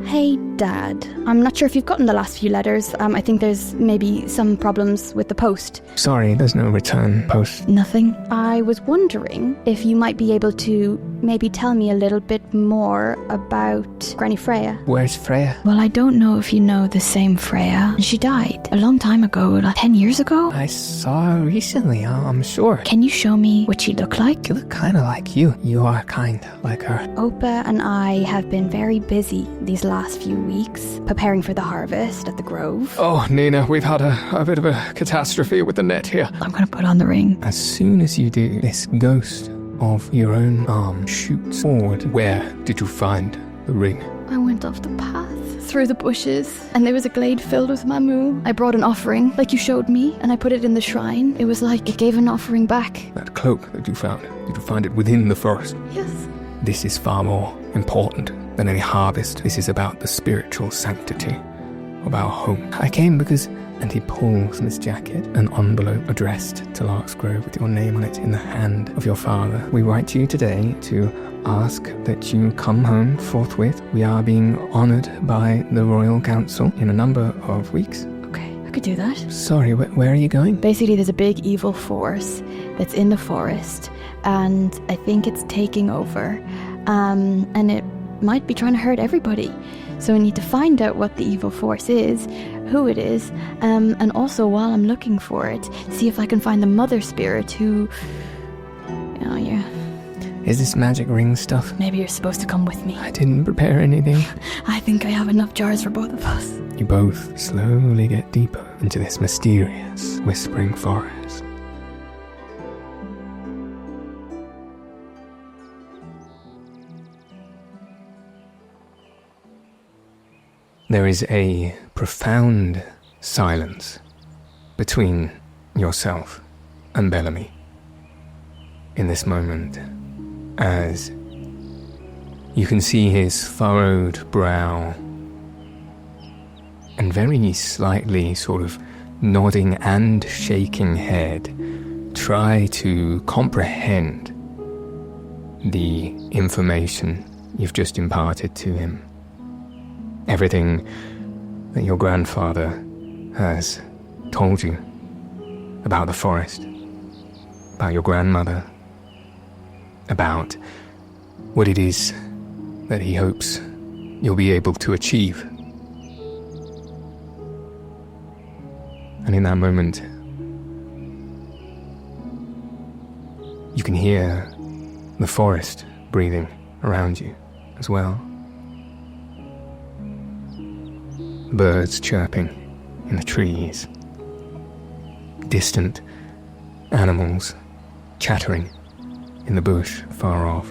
Hey, Dad. I'm not sure if you've gotten the last few letters. I think there's maybe some problems with the post. Sorry, there's no return post. Nothing. I was wondering if you might be able to maybe tell me a little bit more about Granny Freya. Where's Freya? Well, I don't know if you know the same Freya. She died a long time ago, like 10 years ago. I saw her recently, I'm sure. Can you show me what she looked like? You look kind of like you. You are kind of like her. Opa and I have been very busy these last few weeks, preparing for the harvest at the Grove. Oh, Nina, we've had a bit of a catastrophe with the net here. I'm going to put on the ring. As soon as you do, this ghost of your own arm shoots forward. Where did you find the ring? I went off the path, through the bushes, and there was a glade filled with mamu. I brought an offering, like you showed me, and I put it in the shrine. It was like it gave an offering back. That cloak that you found, did you find it within the forest? Yes. This is far more important than any harvest. This is about the spiritual sanctity of our home. I came because... And he pulls from his jacket an envelope addressed to Larksgrove with your name on it in the hand of your father. We write to you today to ask that you come home forthwith. We are being honoured by the Royal Council in a number of weeks. Okay, I could do that. Sorry, where are you going? Basically, there's a big evil force that's in the forest, and I think it's taking over, and it might be trying to hurt everybody. So we need to find out what the evil force is, who it is, and also while I'm looking for it, see if I can find the mother spirit who... Oh, yeah. Is this magic ring stuff? Maybe you're supposed to come with me. I didn't prepare anything. I think I have enough jars for both of us. You both slowly get deeper into this mysterious, whispering forest. There is a profound silence between yourself and Belami in this moment, as you can see his furrowed brow and very slightly sort of nodding and shaking head try to comprehend the information you've just imparted to him. Everything that your grandfather has told you about the forest, about your grandmother, about what it is that he hopes you'll be able to achieve. And in that moment, you can hear the forest breathing around you as well. Birds chirping in the trees, distant animals chattering in the bush far off,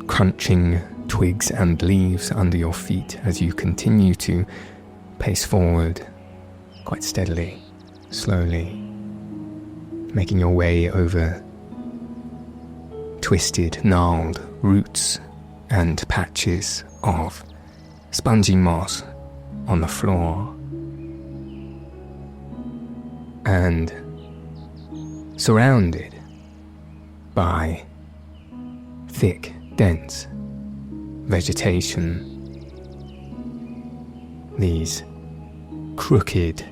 crunching twigs and leaves under your feet as you continue to pace forward quite steadily, slowly, making your way over twisted, gnarled roots and patches of spongy moss on the floor, and surrounded by thick, dense vegetation, these crooked,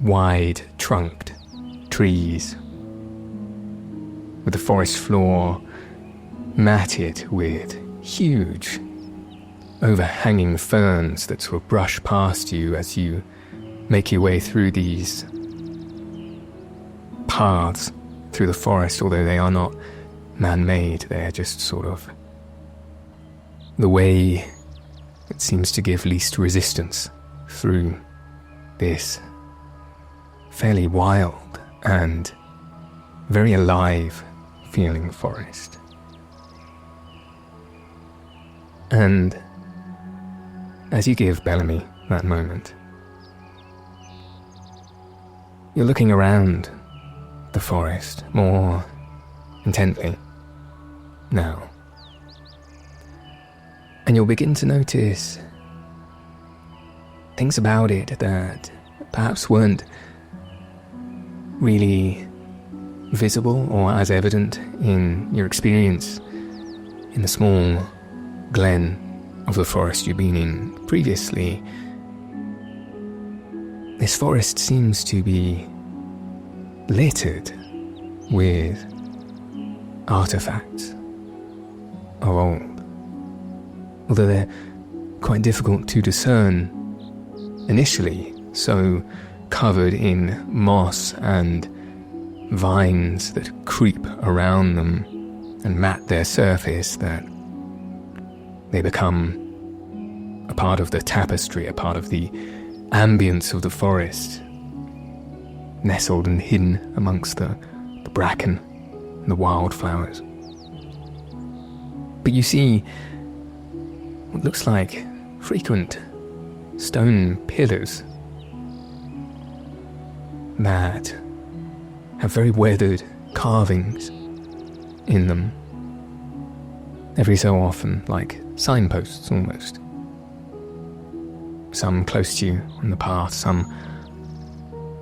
wide-trunked trees with the forest floor matted with huge overhanging ferns that sort of brush past you as you make your way through these paths through the forest, although they are not man-made. They're just sort of the way it seems to give least resistance through this fairly wild and very alive feeling forest. And as you give Belami that moment, you're looking around the forest more intently now. And you'll begin to notice things about it that perhaps weren't really visible or as evident in your experience in the small glen of the forest you've been in previously, this forest seems to be littered with artifacts of old, although they're quite difficult to discern initially, so covered in moss and vines that creep around them and mat their surface that they become a part of the tapestry, a part of the ambience of the forest, nestled and hidden amongst the bracken and the wildflowers. But you see what looks like frequent stone pillars that have very weathered carvings in them, every so often like signposts almost. Some close to you on the path, some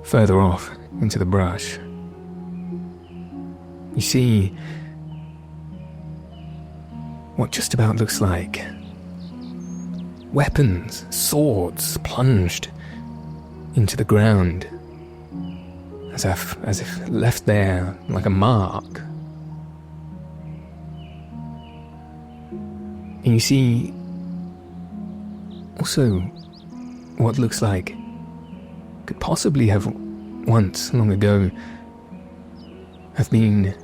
further off into the brush. You see what just about looks like weapons, swords plunged into the ground, as if left there like a mark. And you see also what looks like could possibly have once, long ago, have been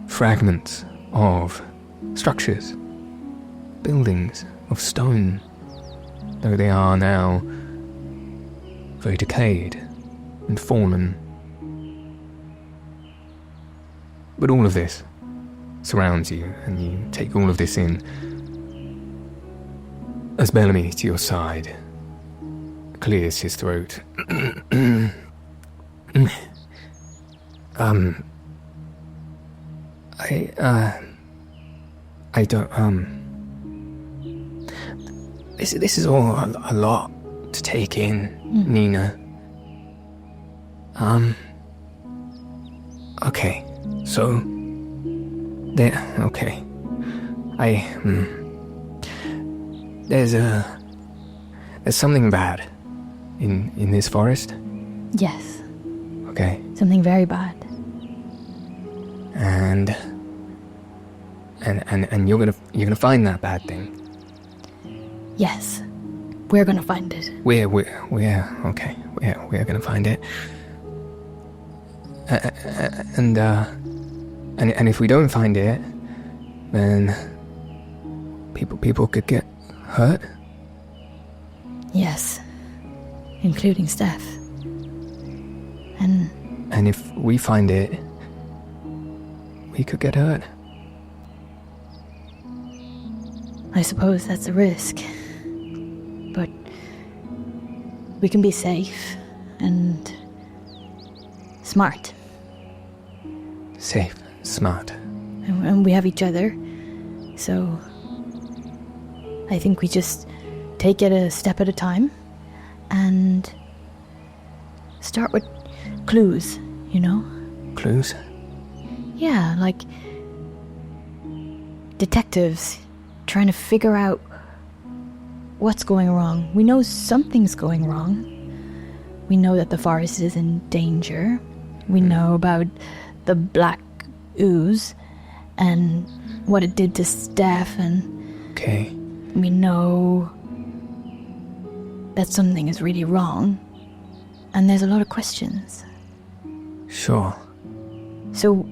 fragments of structures, buildings of stone, though they are now very decayed and fallen. But all of this surrounds you, and you take all of this in as Belami, to your side, clears his throat. I don't, This is all a lot to take in, Nina. Okay, so, there, okay. There's something bad in this forest? Yes. Okay. Something very bad. And you're gonna find that bad thing? Yes. We're gonna find it. We're gonna find it. And if we don't find it, then people could get hurt? Yes. Including Steph. And if we find it, we could get hurt. I suppose that's a risk. But we can be safe and smart. Safe, smart. And we have each other. So I think we just take it a step at a time and start with clues, you know? Clues? Yeah, like detectives trying to figure out what's going wrong. We know something's going wrong. We know that the forest is in danger. We know about the black ooze and what it did to Steph, and okay. We know that something is really wrong, and there's a lot of questions. Sure. So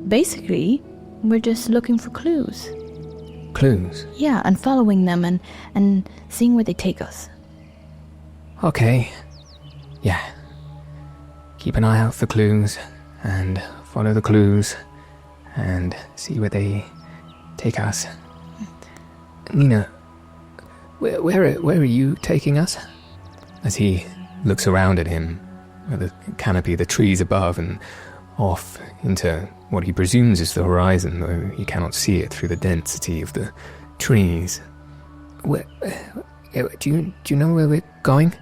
basically, we're just looking for clues. Clues? Yeah, and following them and seeing where they take us. Okay. Yeah. Keep an eye out for clues, and follow the clues, and see where they take us. Nina, where are you taking us? As he looks around at him, at the canopy, the trees above, and off into what he presumes is the horizon, though he cannot see it through the density of the trees. Do you know where we're going?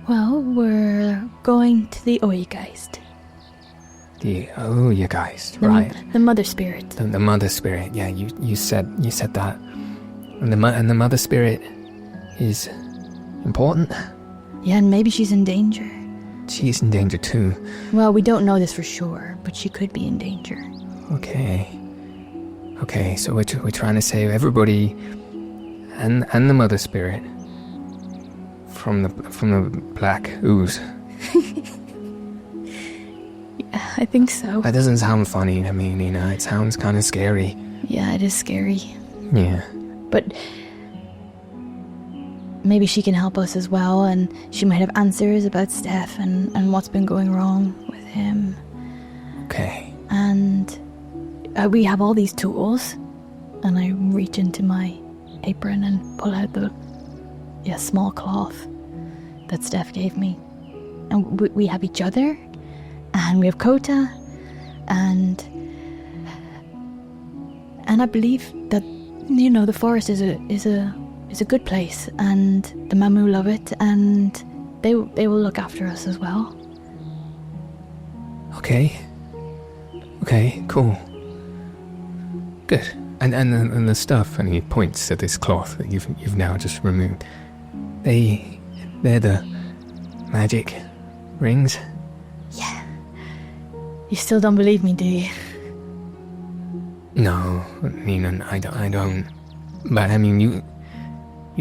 Well, we're going to the Oigeist. The Oigeist, right? The mother spirit. The mother spirit. Yeah, you said that. And the mother spirit is important? Yeah, and maybe she's in danger. She's in danger too. Well, we don't know this for sure, but she could be in danger. Okay, so we're trying to save everybody and the mother spirit from the black ooze. Yeah, I think so. That doesn't sound funny to me, Nina. It sounds kind of scary. Yeah, it is scary. Yeah. But maybe she can help us as well, and she might have answers about Steph and what's been going wrong with him. Okay. And we have all these tools, and I reach into my apron and pull out the small cloth that Steph gave me. And we have each other, and we have Kota, and I believe that, you know, the forest is a good place, and the Mamu love it, and they will look after us as well. Okay, cool. Good. And the stuff, and he points to this cloth that you've now just removed. They're the magic rings? Yeah. You still don't believe me, do you? No, Nina, I don't. But I mean, you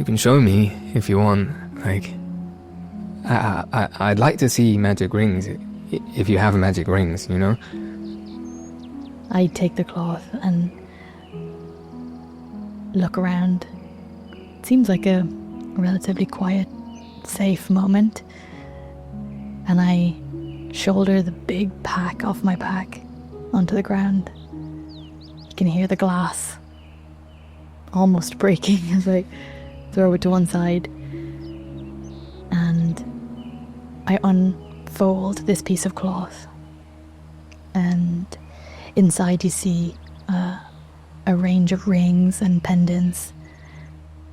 can show me if you want. Like, I'd like to see magic rings, if you have magic rings, you know? I take the cloth and look around. It seems like a relatively quiet, safe moment. And I shoulder the big pack off my back onto the ground. You can hear the glass almost breaking as I throw it to one side. And I unfold this piece of cloth. And inside you see a range of rings and pendants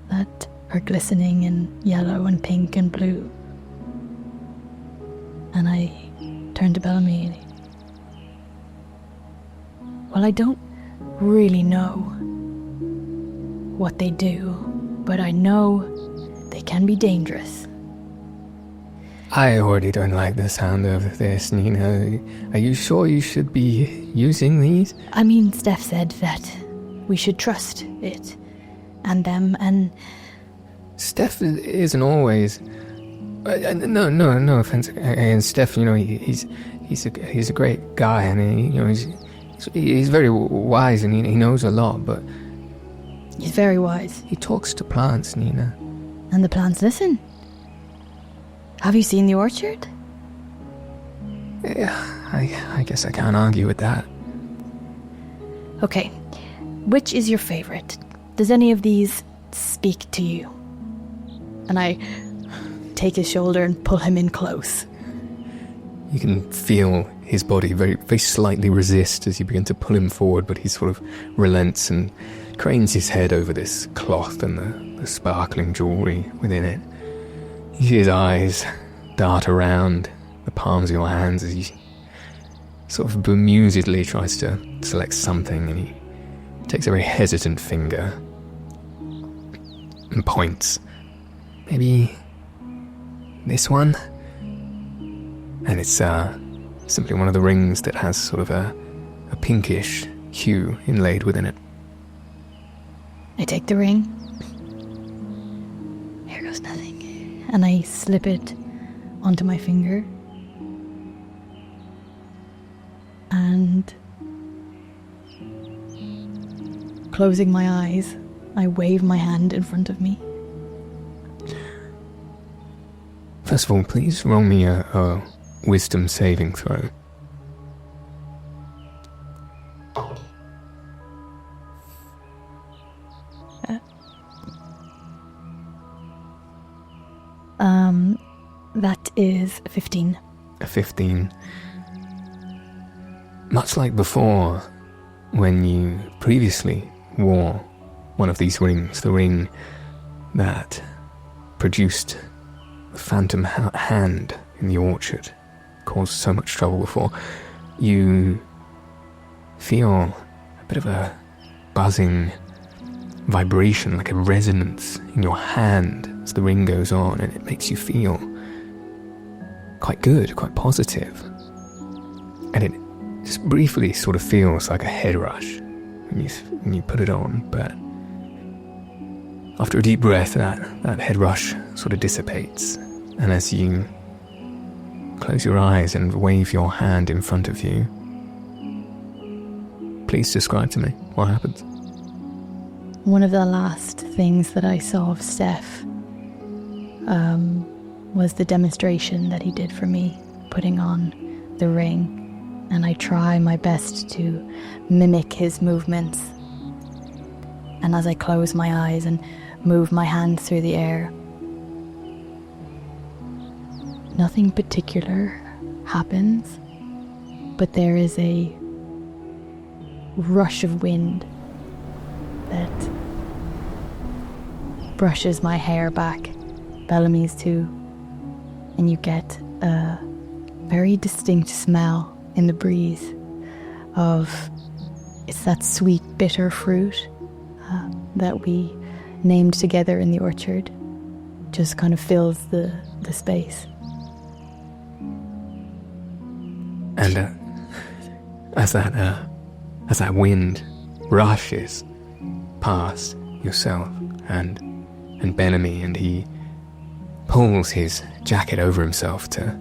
that are glistening in yellow and pink and blue. And I turn to Belami. Well, I don't really know what they do, but I know they can be dangerous. I already don't like the sound of this, Nina. Are you sure you should be using these? I mean, Steph said that we should trust it and them, and Steph isn't always. No offense. And Steph, you know, he's a great guy, and you know he's very wise, and he knows a lot. But he's very wise. He talks to plants, Nina, and the plants listen. Have you seen the orchard? Yeah, I guess I can't argue with that. Okay, which is your favorite? Does any of these speak to you? And I take his shoulder and pull him in close. You can feel his body very, very slightly resist as you begin to pull him forward, but he sort of relents and cranes his head over this cloth and the sparkling jewellery within it. You see his eyes dart around the palms of your hands as he sort of bemusedly tries to select something, and he takes a very hesitant finger and points. Maybe this one? And it's simply one of the rings that has sort of a pinkish hue inlaid within it. I take the ring. Here goes nothing. And I slip it onto my finger. And closing my eyes, I wave my hand in front of me. First of all, please roll me a wisdom saving throw. That is 15. A 15. Much like before, when you previously wore one of these rings, the ring that produced the phantom hand in the orchard, caused so much trouble before, you feel a bit of a buzzing vibration, like a resonance in your hand as the ring goes on, and it makes you feel quite good, quite positive. And it just briefly sort of feels like a head rush when you put it on, but after a deep breath, that head rush sort of dissipates. And as you close your eyes and wave your hand in front of you, please describe to me what happens. One of the last things that I saw of Steph was the demonstration that he did for me, putting on the ring. And I try my best to mimic his movements. And as I close my eyes and move my hand through the air, nothing particular happens, but there is a rush of wind that brushes my hair back, Belami's too, and you get a very distinct smell in the breeze of, it's that sweet bitter fruit that we named together in the orchard, just kind of fills the space. And as that wind rushes past yourself and Belami, and he pulls his jacket over himself to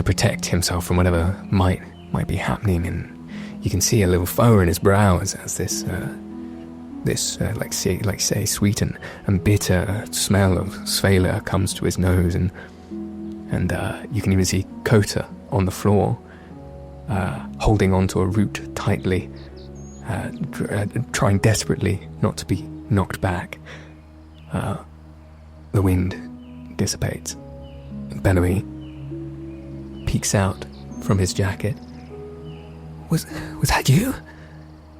protect himself from whatever might be happening, and you can see a little furrow in his brows as this sweet and bitter smell of Svala comes to his nose, and you can even see Kota on the floor, holding onto a root tightly, trying desperately not to be knocked back. The wind dissipates. Belami peeks out from his jacket. Was that you?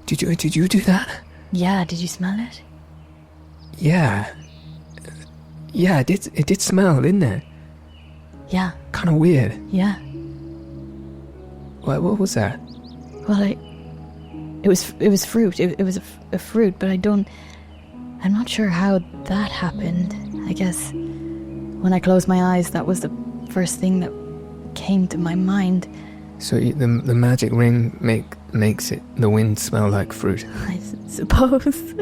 Did you do that? Yeah, did you smell it? Yeah, it did smell, didn't it? Yeah. Kind of weird. Yeah. What was that? Well, it was fruit. It was a fruit, but I'm not sure how that happened. I guess when I closed my eyes, that was the first thing that came to my mind. So the magic ring makes the wind smell like fruit? I suppose.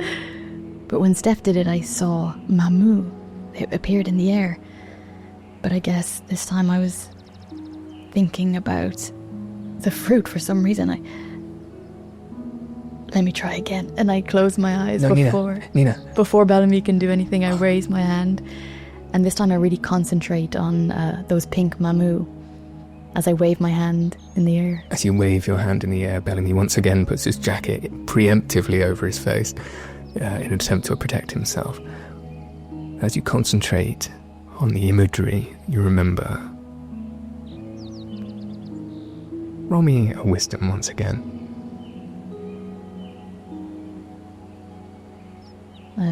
But when Steph did it, I saw Mamu. It appeared in the air. But I guess this time I was thinking about the fruit for some reason. Let me try again. And I close my eyes before Belami can do anything. I raise my hand. And this time I really concentrate on those pink Mamu as I wave my hand in the air. As you wave your hand in the air, Belami once again puts his jacket preemptively over his face in an attempt to protect himself. As you concentrate on the imagery you remember, roll me a wisdom once again.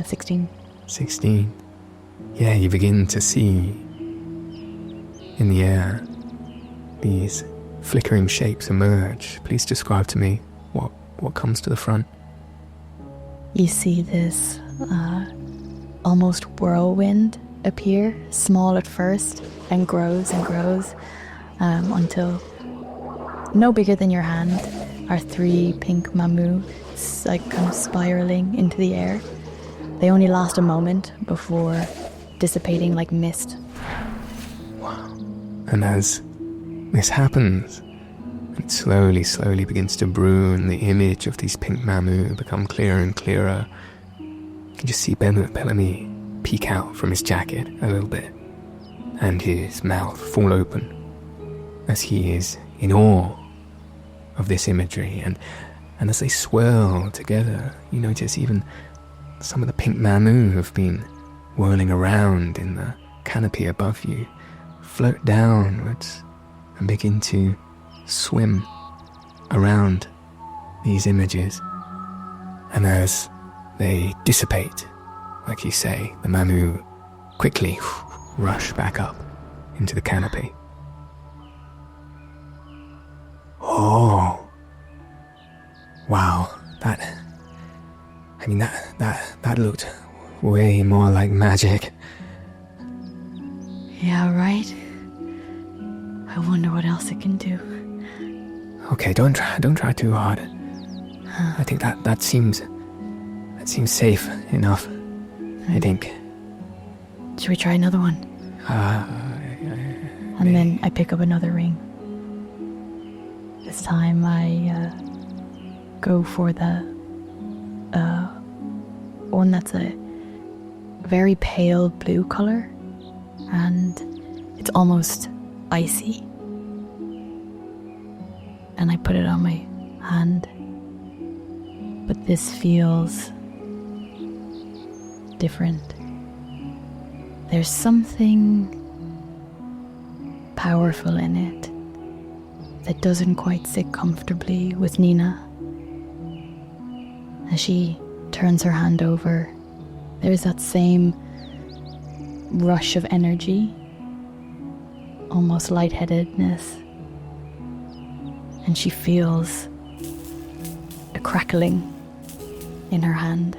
16. 16. Yeah, you begin to see in the air these flickering shapes emerge. Please describe to me what comes to the front. You see this almost whirlwind appear, small at first, and grows until no bigger than your hand are 3 pink Mamu, like kind of spiraling into the air. They only last a moment before dissipating like mist. Wow. And as this happens, it slowly begins to brew, and the image of these pink Mamu become clearer and clearer. You can just see Belami peek out from his jacket a little bit, and his mouth fall open as he is in awe of this imagery. And as they swirl together, you notice even some of the pink Mamu have been whirling around in the canopy above you, float downwards and begin to swim around these images. And as they dissipate, like you say, the Mamu quickly rush back up into the canopy. Oh, wow, I mean, that looked way more like magic. Yeah, right? I wonder what else it can do. Okay, don't try too hard. I think that seems safe enough. I think. Should we try another one? And then I pick up another ring. This time I go for the one that's a very pale blue color, and it's almost icy. And I put it on my hand. But this feels different. There's something powerful in it that doesn't quite sit comfortably with Nina. As she turns her hand over, there's that same rush of energy, almost lightheadedness, and she feels a crackling in her hand.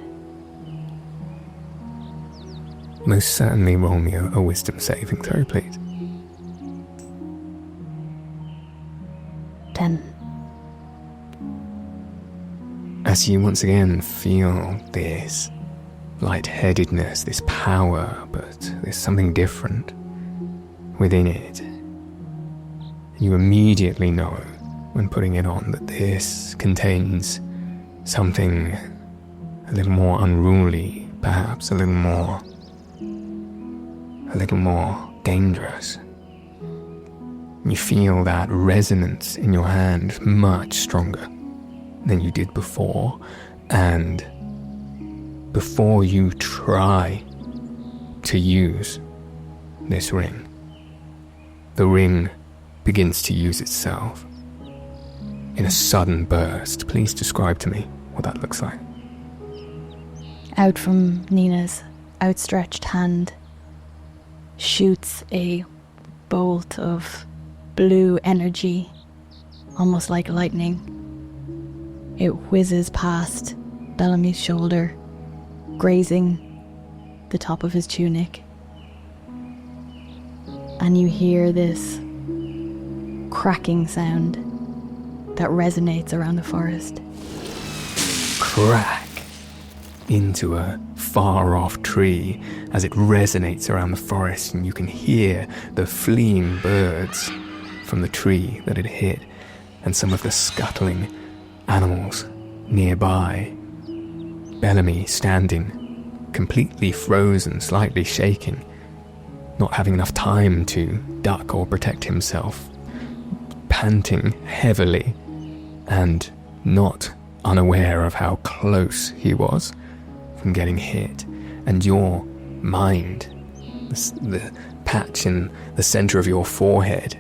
Most certainly roll me a wisdom saving throw, please. 10. As you once again feel this lightheadedness, this power, but there's something different within it. You immediately know when putting it on that this contains something a little more unruly, perhaps a little more dangerous. You feel that resonance in your hand much stronger than you did before, and before you try to use this ring, the ring begins to use itself in a sudden burst. Please describe to me what that looks like. Out from Nina's outstretched hand shoots a bolt of blue energy, almost like lightning. It whizzes past Belami's shoulder, grazing the top of his tunic. And you hear this cracking sound that resonates around the forest. Crack into a far-off tree as it resonates around the forest, and you can hear the fleeing birds from the tree that it hit, and some of the scuttling animals nearby. Belami standing, completely frozen, slightly shaking, not having enough time to duck or protect himself, panting heavily, and not unaware of how close he was from getting hit. And your mind, the patch in the center of your forehead,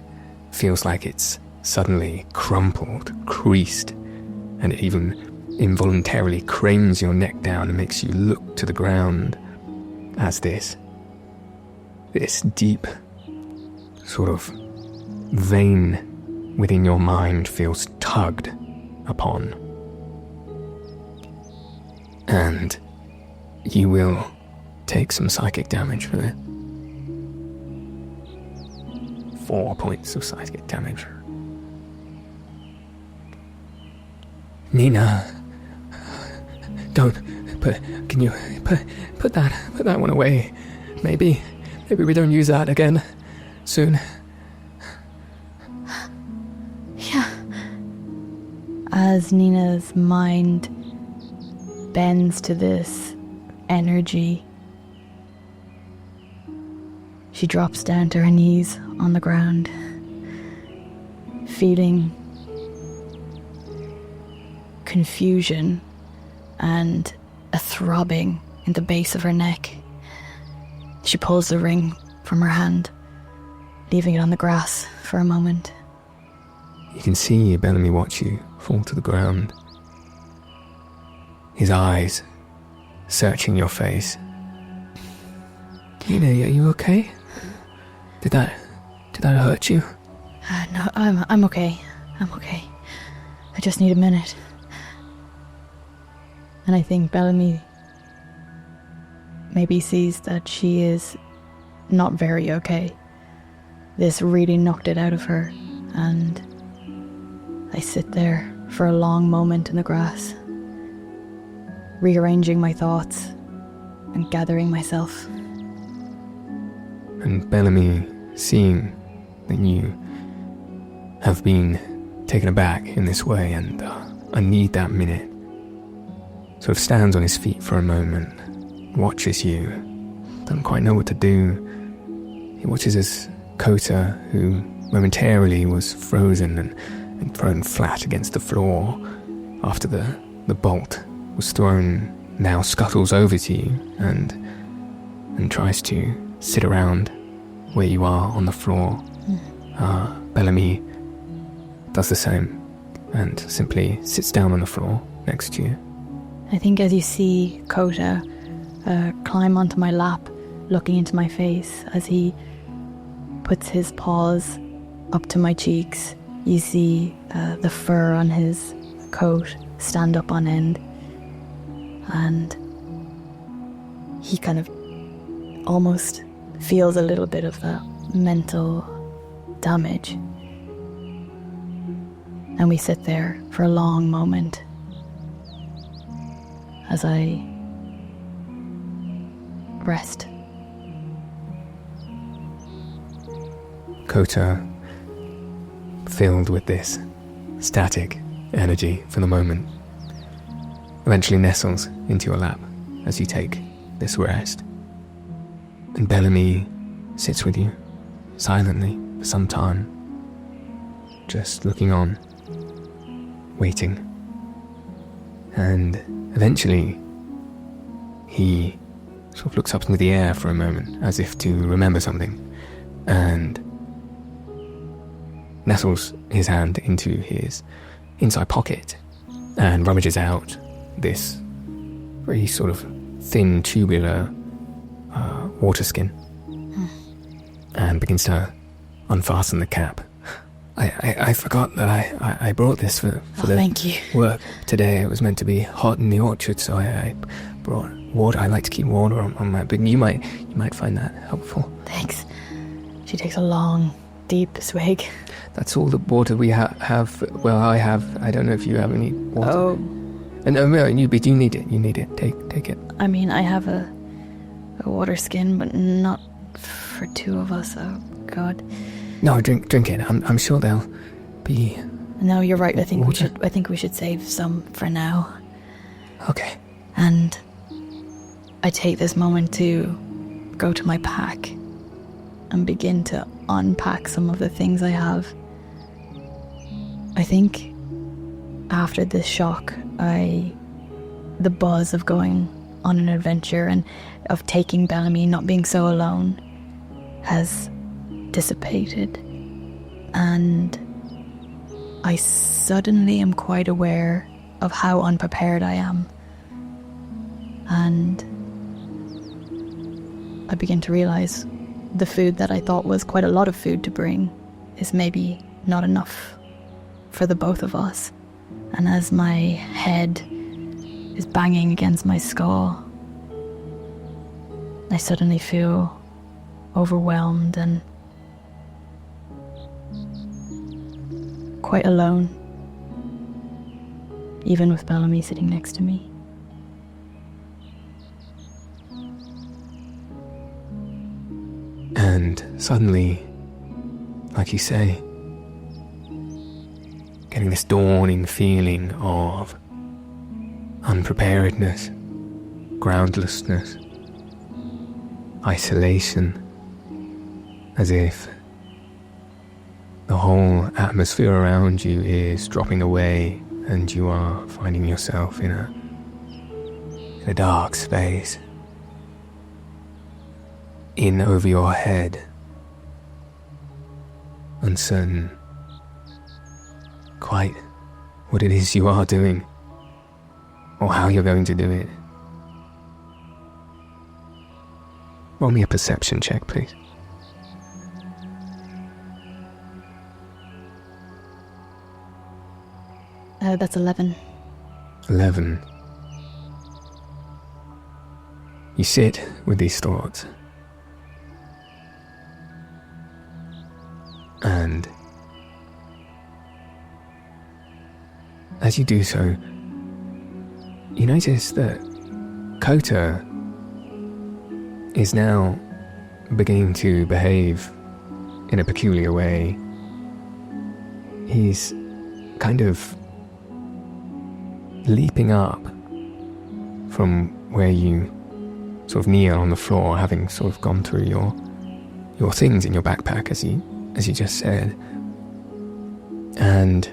feels like it's suddenly crumpled, creased, and it even involuntarily cranes your neck down and makes you look to the ground as this deep sort of vein within your mind feels tugged upon. And you will take some psychic damage for it. 4 points of psychic damage. Nina, can you put that one away? Maybe we don't use that again soon. Yeah. As Nina's mind bends to this energy, she drops down to her knees on the ground, feeling confusion and a throbbing in the base of her neck. She pulls the ring from her hand, leaving it on the grass for a moment. You can see Belami watch you fall to the ground, his eyes searching your face. Nina, are you okay? Did that hurt you? No, I'm okay. I'm okay. I just need a minute. And I think Belami maybe sees that she is not very okay. This really knocked it out of her, and I sit there for a long moment in the grass, rearranging my thoughts and gathering myself. And Belami, seeing that you have been taken aback in this way and I need that minute, sort of stands on his feet for a moment, watches you, doesn't quite know what to do. He watches as Kota, who momentarily was frozen and thrown flat against the floor after the bolt was thrown, now scuttles over to you and tries to sit around where you are on the floor. Belami does the same and simply sits down on the floor next to you. I think as you see Kota climb onto my lap, looking into my face, as he puts his paws up to my cheeks, you see the fur on his coat stand up on end, and he kind of almost feels a little bit of that mental damage. And we sit there for a long moment as I rest. Kota, filled with this static energy for the moment, eventually nestles into your lap as you take this rest. And Belami sits with you, silently, for some time, just looking on, waiting. And eventually, he sort of looks up into the air for a moment, as if to remember something, and nestles his hand into his inside pocket and rummages out this very sort of thin, tubular water skin and begins to unfasten the cap. I forgot that I brought this for the thank you. Work today. It was meant to be hot in the orchard, so I brought water. I like to keep water on my, but you might find that helpful. Thanks. She takes a long, deep swig. That's all the water we have. Well, I have. I don't know if you have any water. Oh. And no, you need it. You need it. Take it. I mean, I have a water skin, but not for two of us. Oh God. No, drink it. I'm sure they'll be. No, you're right. I think water. we should save some for now. Okay. And I take this moment to go to my pack and begin to unpack some of the things I have. I think after this shock, the buzz of going on an adventure and of taking Belami, not being so alone, has dissipated, and I suddenly am quite aware of how unprepared I am, and I begin to realize the food that I thought was quite a lot of food to bring is maybe not enough for the both of us. And as my head is banging against my skull, I suddenly feel overwhelmed and quite alone, even with Belami sitting next to me. And suddenly, like you say, getting this dawning feeling of unpreparedness, groundlessness, isolation, as if the whole atmosphere around you is dropping away and you are finding yourself in a dark space. In over your head, uncertain quite what it is you are doing or how you're going to do it. Roll me a perception check, please. That's 11. 11. You sit with these thoughts. And as you do so, you notice that Kota is now beginning to behave in a peculiar way. He's kind of leaping up from where you sort of kneel on the floor, having sort of gone through your things in your backpack, as you just said, and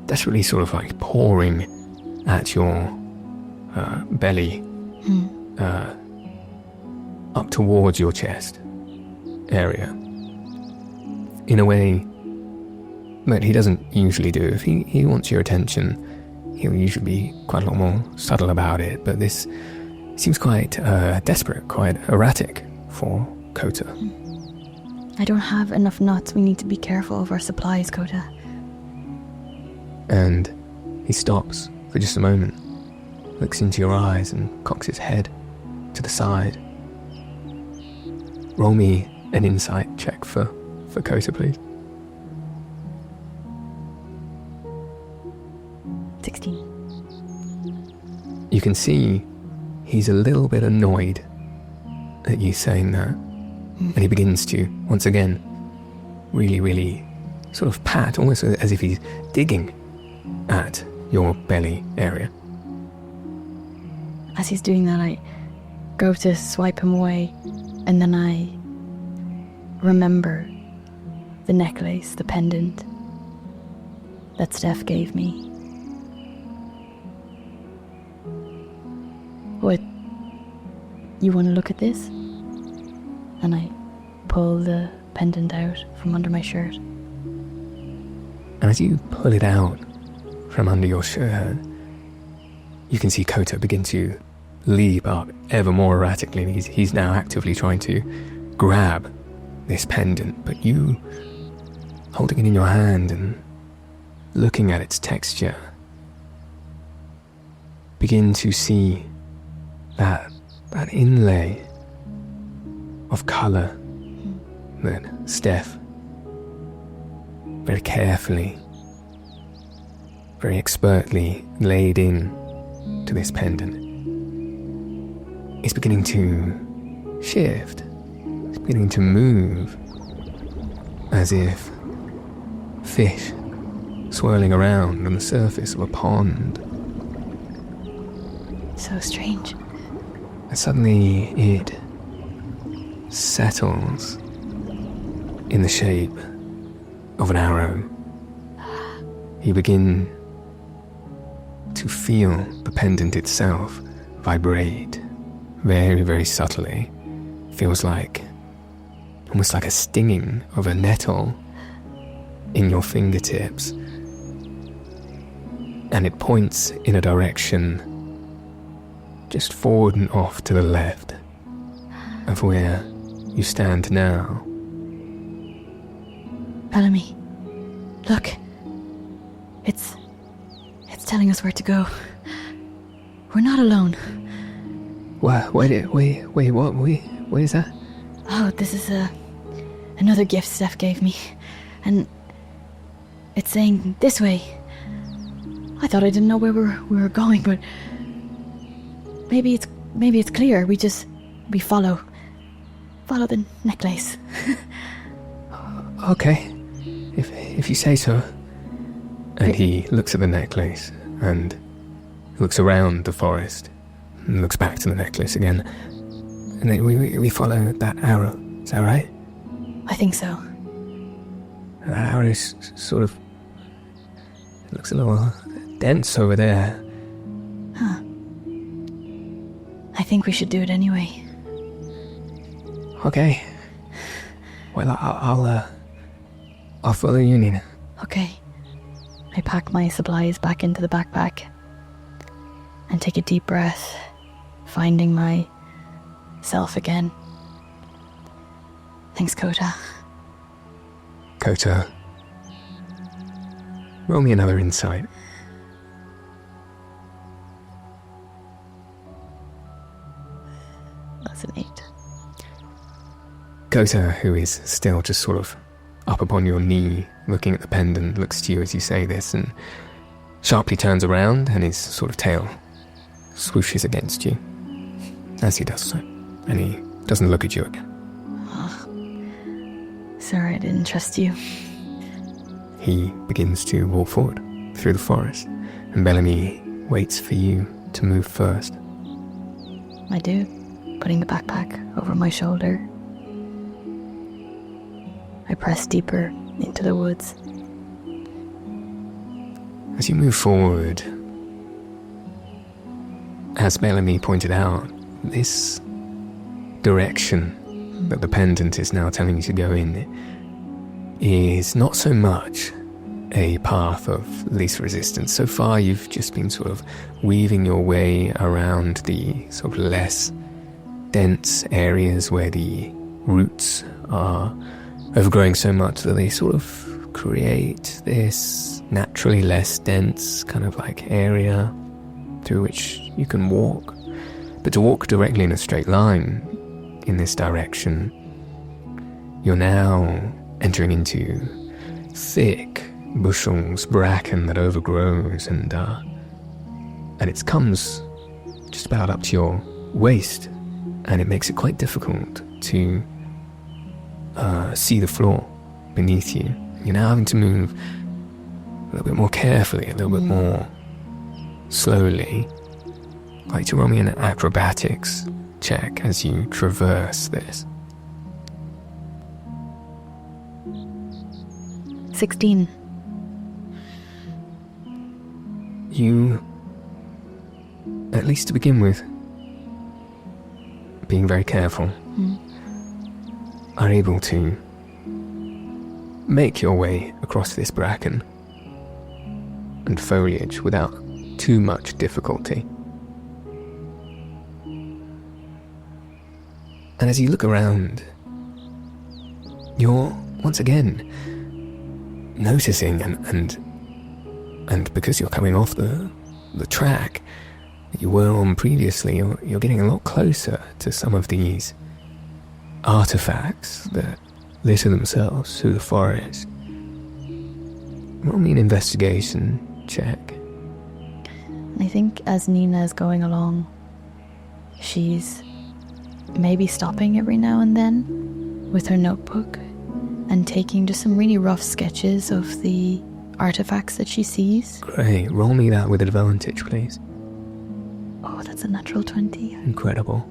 desperately sort of like pouring at your belly, up towards your chest area, in a way that he doesn't usually do. If he wants your attention, he'll usually be quite a lot more subtle about it, but this seems quite desperate, quite erratic for Kota. I don't have enough nuts. We need to be careful of our supplies, Kota. And he stops for just a moment, looks into your eyes and cocks his head to the side. Roll me an insight check for Kota, please. 16. You can see he's a little bit annoyed at you saying that. And he begins to, once again, really, really sort of pat, almost as if he's digging at your belly area. As he's doing that, I go to swipe him away, and then I remember the necklace, the pendant that Steph gave me. What? You want to look at this? And I pull the pendant out from under my shirt. And as you pull it out from under your shirt, you can see Kota begin to leap up ever more erratically. He's now actively trying to grab this pendant, but you, holding it in your hand and looking at its texture, begin to see that inlay of colour that Steph very carefully, very expertly laid in to this pendant. It's beginning to shift, it's beginning to move, as if fish swirling around on the surface of a pond. So strange. And suddenly it settles in the shape of an arrow. You begin to feel the pendant itself vibrate very, very subtly. Feels like, almost like a stinging of a nettle in your fingertips. And it points in a direction just forward and off to the left of where you stand now. Belami, look. It's telling us where to go. We're not alone. Wait, what? What is that? Oh, this is another gift Steph gave me. And it's saying this way. I thought I didn't know where we were going, but maybe it's clear. We follow the necklace. Okay, if you say so. And he looks at the necklace and looks around the forest and looks back to the necklace again. And then we follow that arrow. Is that right? I think so. That arrow is sort of, it looks a little dense over there. Huh. I think we should do it anyway. Okay. Well, I'll follow you, Nina. Okay. I pack my supplies back into the backpack and take a deep breath, finding myself again. Thanks, Kota. Kota, roll me another insight. That's an 8. Kota, who is still just sort of up upon your knee, looking at the pendant, looks to you as you say this and sharply turns around, and his sort of tail swooshes against you as he does so, and he doesn't look at you again. Sorry I didn't trust you. He begins to walk forward through the forest, and Belami waits for you to move first. I do, putting the backpack over my shoulder. I press deeper into the woods. As you move forward, as Belami pointed out, this direction that the pendant is now telling you to go in is not so much a path of least resistance. So far you've just been sort of weaving your way around the sort of less dense areas where the roots are overgrowing so much that they sort of create this naturally less dense kind of like area through which you can walk. But to walk directly in a straight line in this direction, you're now entering into thick bushels, bracken that overgrows, and it comes just about up to your waist, and it makes it quite difficult to see the floor beneath you. You're now having to move a little bit more carefully, a little bit more slowly. I'd like to roll me an acrobatics check as you traverse this. 16. You, at least to begin with, being very careful, are able to make your way across this bracken and foliage without too much difficulty. And as you look around, you're once again noticing, and because you're coming off the track that you were on previously, you're getting a lot closer to some of these artifacts that litter themselves through the forest. Roll me an investigation check. I think as Nina is going along, she's maybe stopping every now and then with her notebook and taking just some really rough sketches of the artifacts that she sees. Great. Roll me that with advantage, please. Oh, that's a natural 20. Incredible.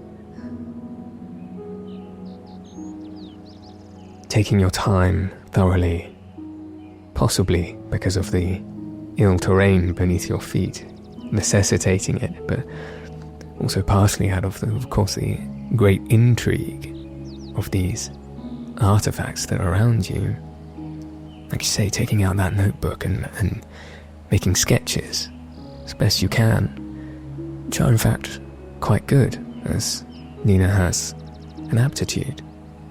Taking your time thoroughly, possibly because of the ill terrain beneath your feet, necessitating it, but also partially out of course, the great intrigue of these artifacts that are around you. Like you say, taking out that notebook and making sketches as best you can, which are in fact quite good, as Nina has an aptitude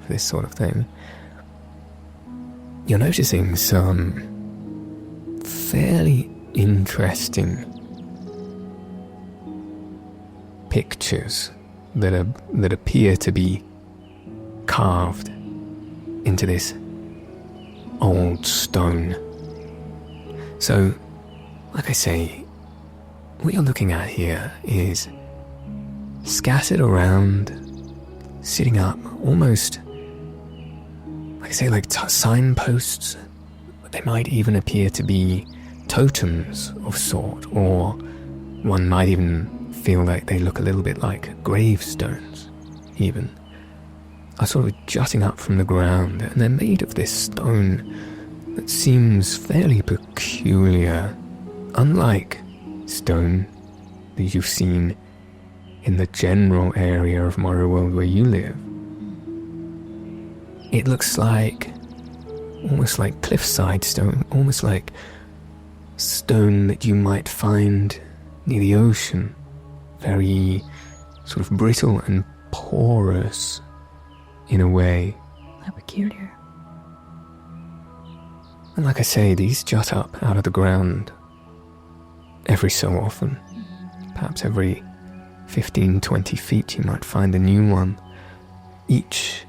for this sort of thing. You're noticing some fairly interesting pictures that appear to be carved into this old stone. So, like I say, what you're looking at here is scattered around, sitting up, almost, like I say, like signposts. They might even appear to be totems of sort, or one might even feel like they look a little bit like gravestones, even. Are sort of jutting up from the ground, and they're made of this stone that seems fairly peculiar, unlike stone that you've seen in the general area of Morrowind where you live. It looks like, almost like cliffside stone, almost like stone that you might find near the ocean. Very sort of brittle and porous in a way. How peculiar. And like I say, these jut up out of the ground every so often. Perhaps every 15-20 feet you might find a new one. each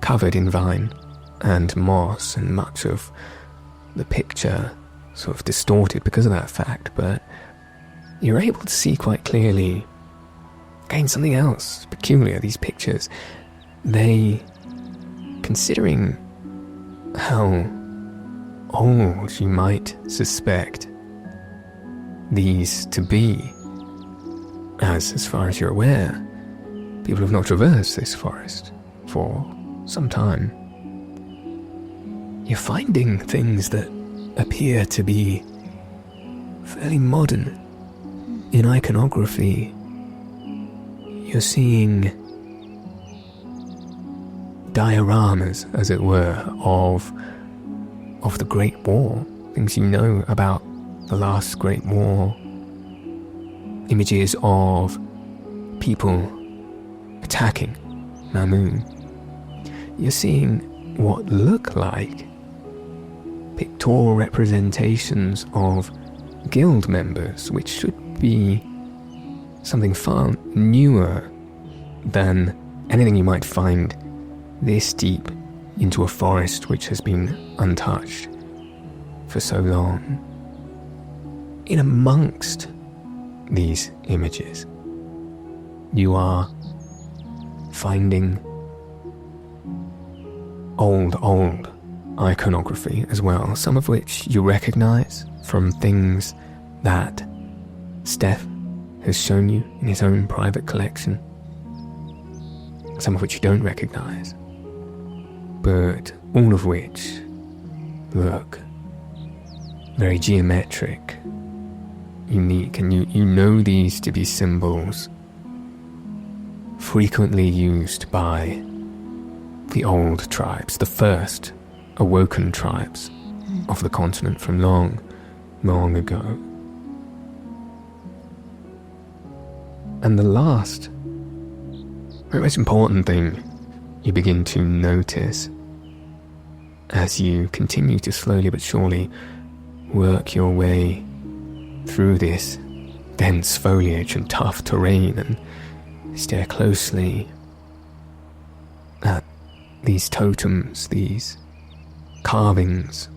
covered in vine and moss, and much of the picture sort of distorted because of that fact, but you're able to see quite clearly, again, something else peculiar. These pictures, they, considering how old you might suspect these to be, as far as you're aware, people have not traversed this forest for some time. You're finding things that appear to be fairly modern in iconography. You're seeing dioramas, as it were, of the Great War, things you know about the last Great War, images of people attacking Mamu. You're seeing what look like pictorial representations of guild members, which should be something far newer than anything you might find this deep into a forest which has been untouched for so long. In amongst these images, you are finding old iconography as well, some of which you recognize from things that Steph has shown you in his own private collection, some of which you don't recognize, but all of which look very geometric, unique, and you know these to be symbols frequently used by the old tribes, the first awoken tribes of the continent from long, long ago. And the last, very most important thing you begin to notice as you continue to slowly but surely work your way through this dense foliage and tough terrain and stare closely at these totems, these carvings,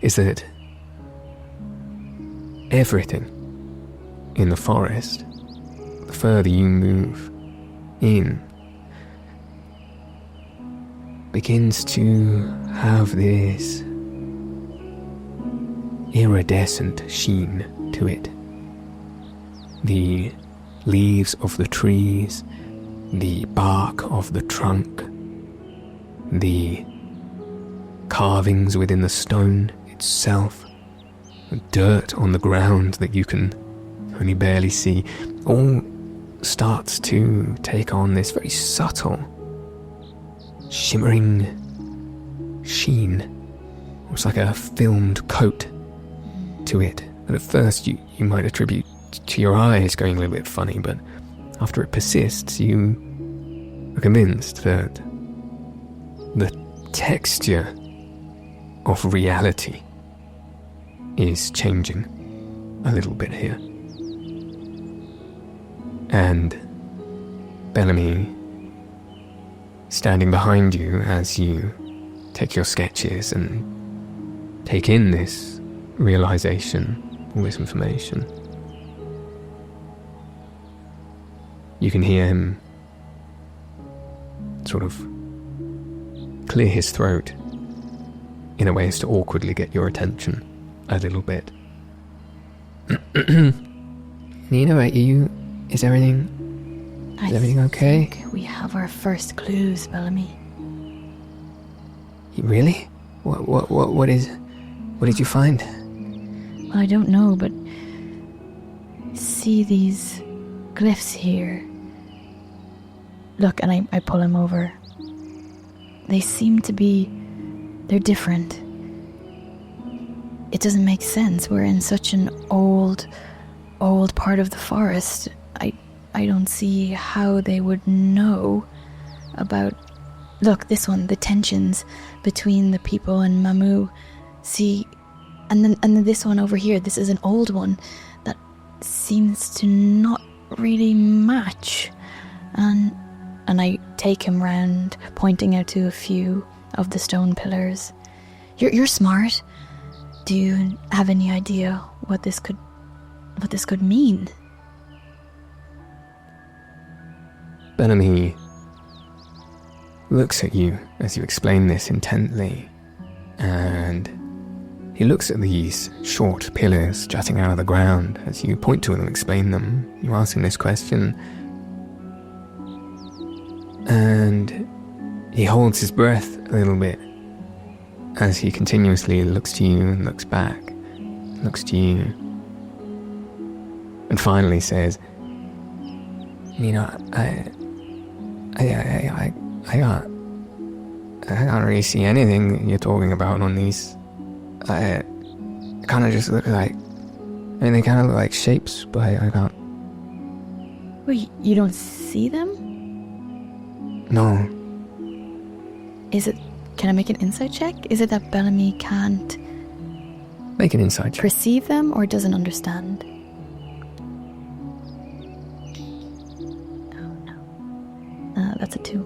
is that everything in the forest, the further you move in, begins to have this iridescent sheen to it. The leaves of the trees, the bark of the trunk, the carvings within the stone itself, the dirt on the ground that you can only barely see, all starts to take on this very subtle, shimmering sheen, almost like a filmed coat to it, that at first you might attribute to your eyes going a little bit funny, but after it persists, you are convinced that the texture of reality is changing a little bit here. And Belami, standing behind you as you take your sketches and take in this realization, all this information, you can hear him sort of clear his throat in a way as to awkwardly get your attention a little bit. Nina, is everything okay? I think we have our first clues, Belami. Really? What did you find? Well, I don't know, but see these glyphs here. Look, and I pull him over. They seem to be... they're different. It doesn't make sense. We're in such an old part of the forest. I don't see how they would know about... Look, this one, the tensions between the people and Mamu. See, and then this one over here, this is an old one that seems to not really match. And and I take him round, pointing out to a few of the stone pillars. You're smart. Do you have any idea what this could mean? Belami looks at you as you explain this intently, and he looks at these short pillars jutting out of the ground as you point to them and explain them. You ask him this question, and he holds his breath a little bit as he continuously looks to you and looks back, looks to you, and finally says, I can't really see anything you're talking about on these. It kind of just look like, they kind of look like shapes, but I can't. Wait, you don't see them? No. Can I make an insight check? Is it that Belami can't Make an insight check. perceive them or doesn't understand? Oh no. That's a 2.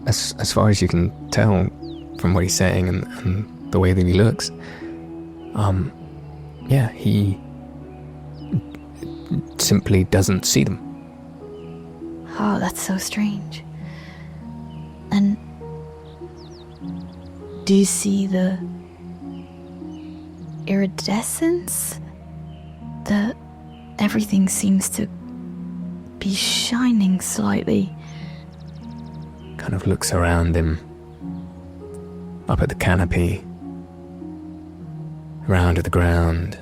As far as you can tell from what he's saying and the way that he looks, he simply doesn't see them. Oh, that's so strange. And do you see the iridescence? Everything seems to be shining slightly. Kind of looks around him, up at the canopy, around at the ground,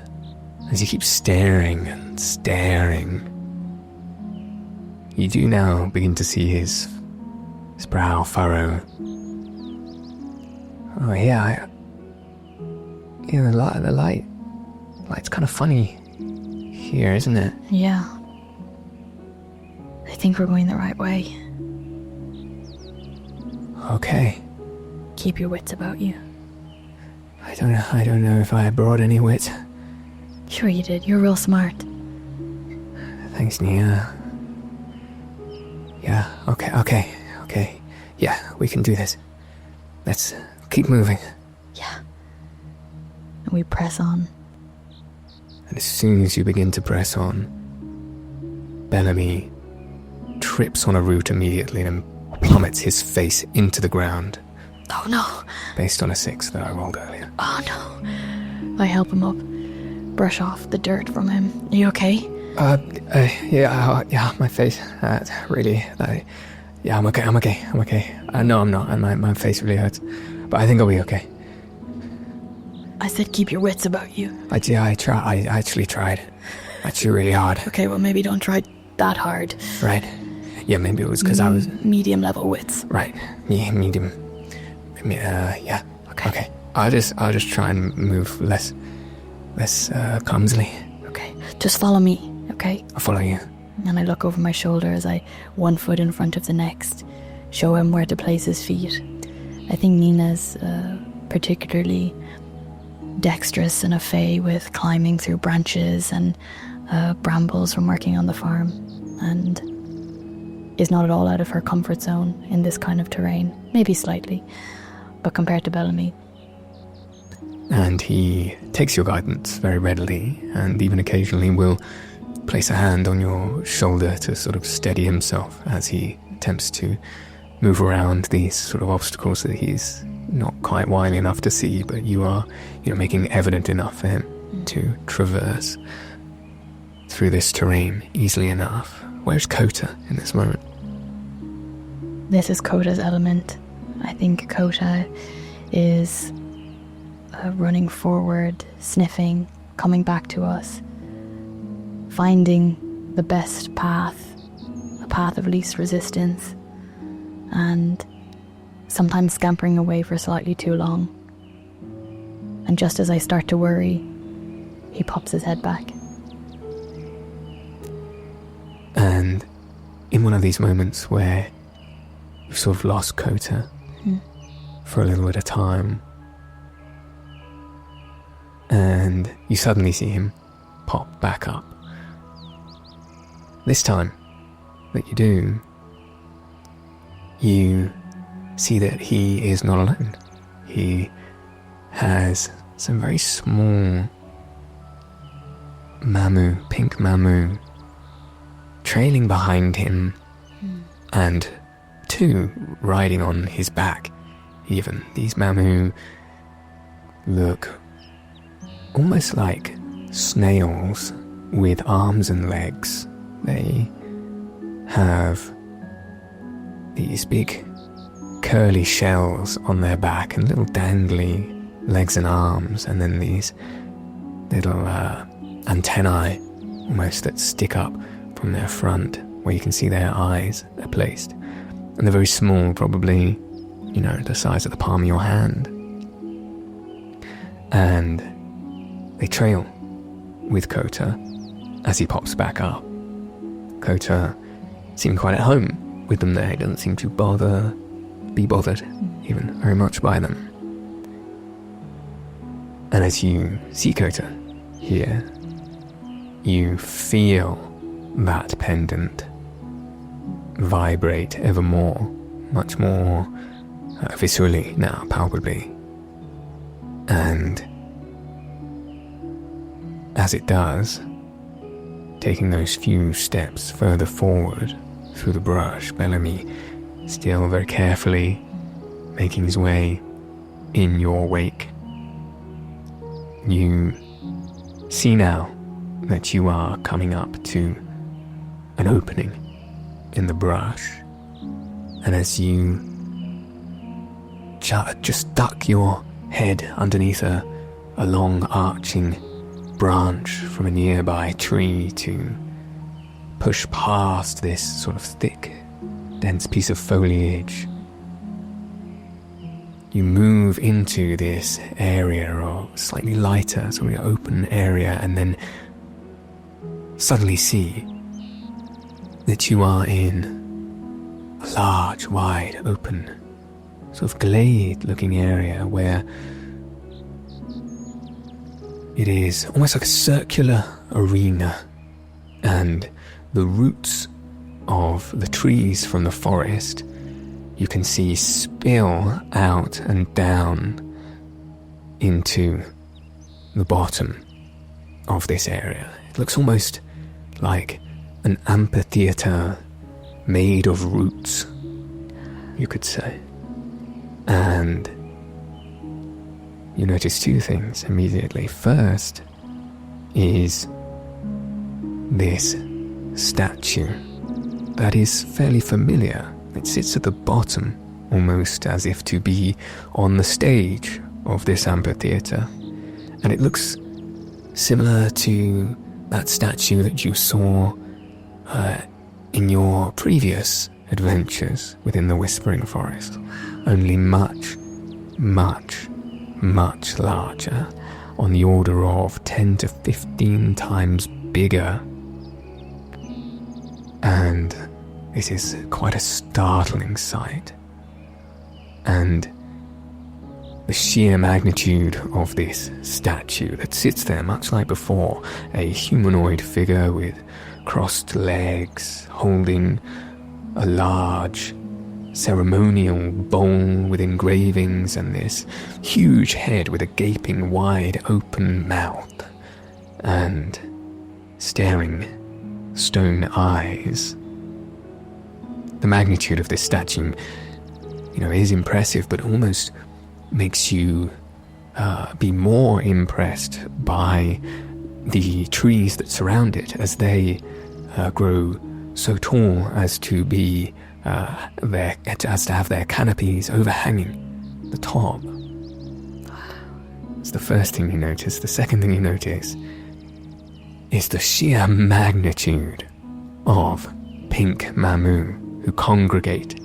as he keeps staring and staring. You do now begin to see his brow furrow. Oh yeah, the light's kind of funny here, isn't it? Yeah. I think we're going the right way. Okay. Keep your wits about you. I don't know if I brought any wit. Sure you did. You're real smart. Thanks, Nia. Yeah, okay. Yeah, we can do this. Let's keep moving. Yeah. And we press on. And as soon as you begin to press on, Belami trips on a root immediately and plummets his face into the ground. Oh no. Based on a 6 that I rolled earlier. Oh no. I help him up. Brush off the dirt from him. Are you okay? Yeah, my face, really, yeah, I'm okay. No, I'm not, my face really hurts, but I think I'll be okay. I said keep your wits about you. I actually tried really hard. Okay, well maybe don't try that hard. Right. Yeah, maybe it was because I was... Medium level wits. Right, yeah, medium. Yeah, okay. I'll just try and move less clumsily. Okay, just follow me, okay? I'll follow you. And I look over my shoulder as I, one foot in front of the next, show him where to place his feet. I think Nina's particularly dexterous and a fey with climbing through branches and brambles from working on the farm, and is not at all out of her comfort zone in this kind of terrain. Maybe slightly, but compared to Belami. And he takes your guidance very readily, and even occasionally will place a hand on your shoulder to sort of steady himself as he attempts to move around these sort of obstacles that he's not quite wily enough to see, but you are, making evident enough for him to traverse through this terrain easily enough. Where's Kota in this moment? This is Kota's element. I think Kota is running forward, sniffing, coming back to us, finding the best path, a path of least resistance, and sometimes scampering away for slightly too long. And just as I start to worry, he pops his head back. And in one of these moments where you've sort of lost Kota for a little bit of time, and you suddenly see him pop back up. This time, that you do, you see that he is not alone. He has some very small pink mamu, trailing behind him, and 2 riding on his back even. These mamu look almost like snails with arms and legs. They have these big curly shells on their back and little dangly legs and arms, and then these little antennae almost that stick up from their front where you can see their eyes are placed. And they're very small, probably, the size of the palm of your hand. And they trail with Kota as he pops back up. Kota seems quite at home with them there. He doesn't seem to be bothered even very much by them. And as you see Kota here, you feel that pendant vibrate ever more, much more viscerally now, palpably. And as it does, taking those few steps further forward through the brush, Belami still very carefully making his way in your wake. You see now that you are coming up to an opening in the brush, and as you just duck your head underneath a long arching branch from a nearby tree to push past this sort of thick, dense piece of foliage, you move into this area, or slightly lighter, sort of open area, and then suddenly see that you are in a large, wide, open, sort of glade-looking area where it is almost like a circular arena, and the roots of the trees from the forest you can see spill out and down into the bottom of this area. It looks almost like an amphitheater made of roots, you could say. And you notice 2 things immediately. First is this statue that is fairly familiar. It sits at the bottom, almost as if to be on the stage of this amphitheater. And it looks similar to that statue that you saw in your previous adventures within the Whispering Forest, only much, much, much larger, on the order of 10 to 15 times bigger. And this is quite a startling sight. And the sheer magnitude of this statue that sits there, much like before, a humanoid figure with crossed legs, holding a large ceremonial bowl with engravings, and this huge head with a gaping wide open mouth and staring stone eyes. The magnitude of this statue, is impressive, but almost makes you be more impressed by the trees that surround it, as they grow so tall as to be as to have their canopies overhanging the top. It's the first thing you notice. The second thing you notice is the sheer magnitude of pink mamu who congregate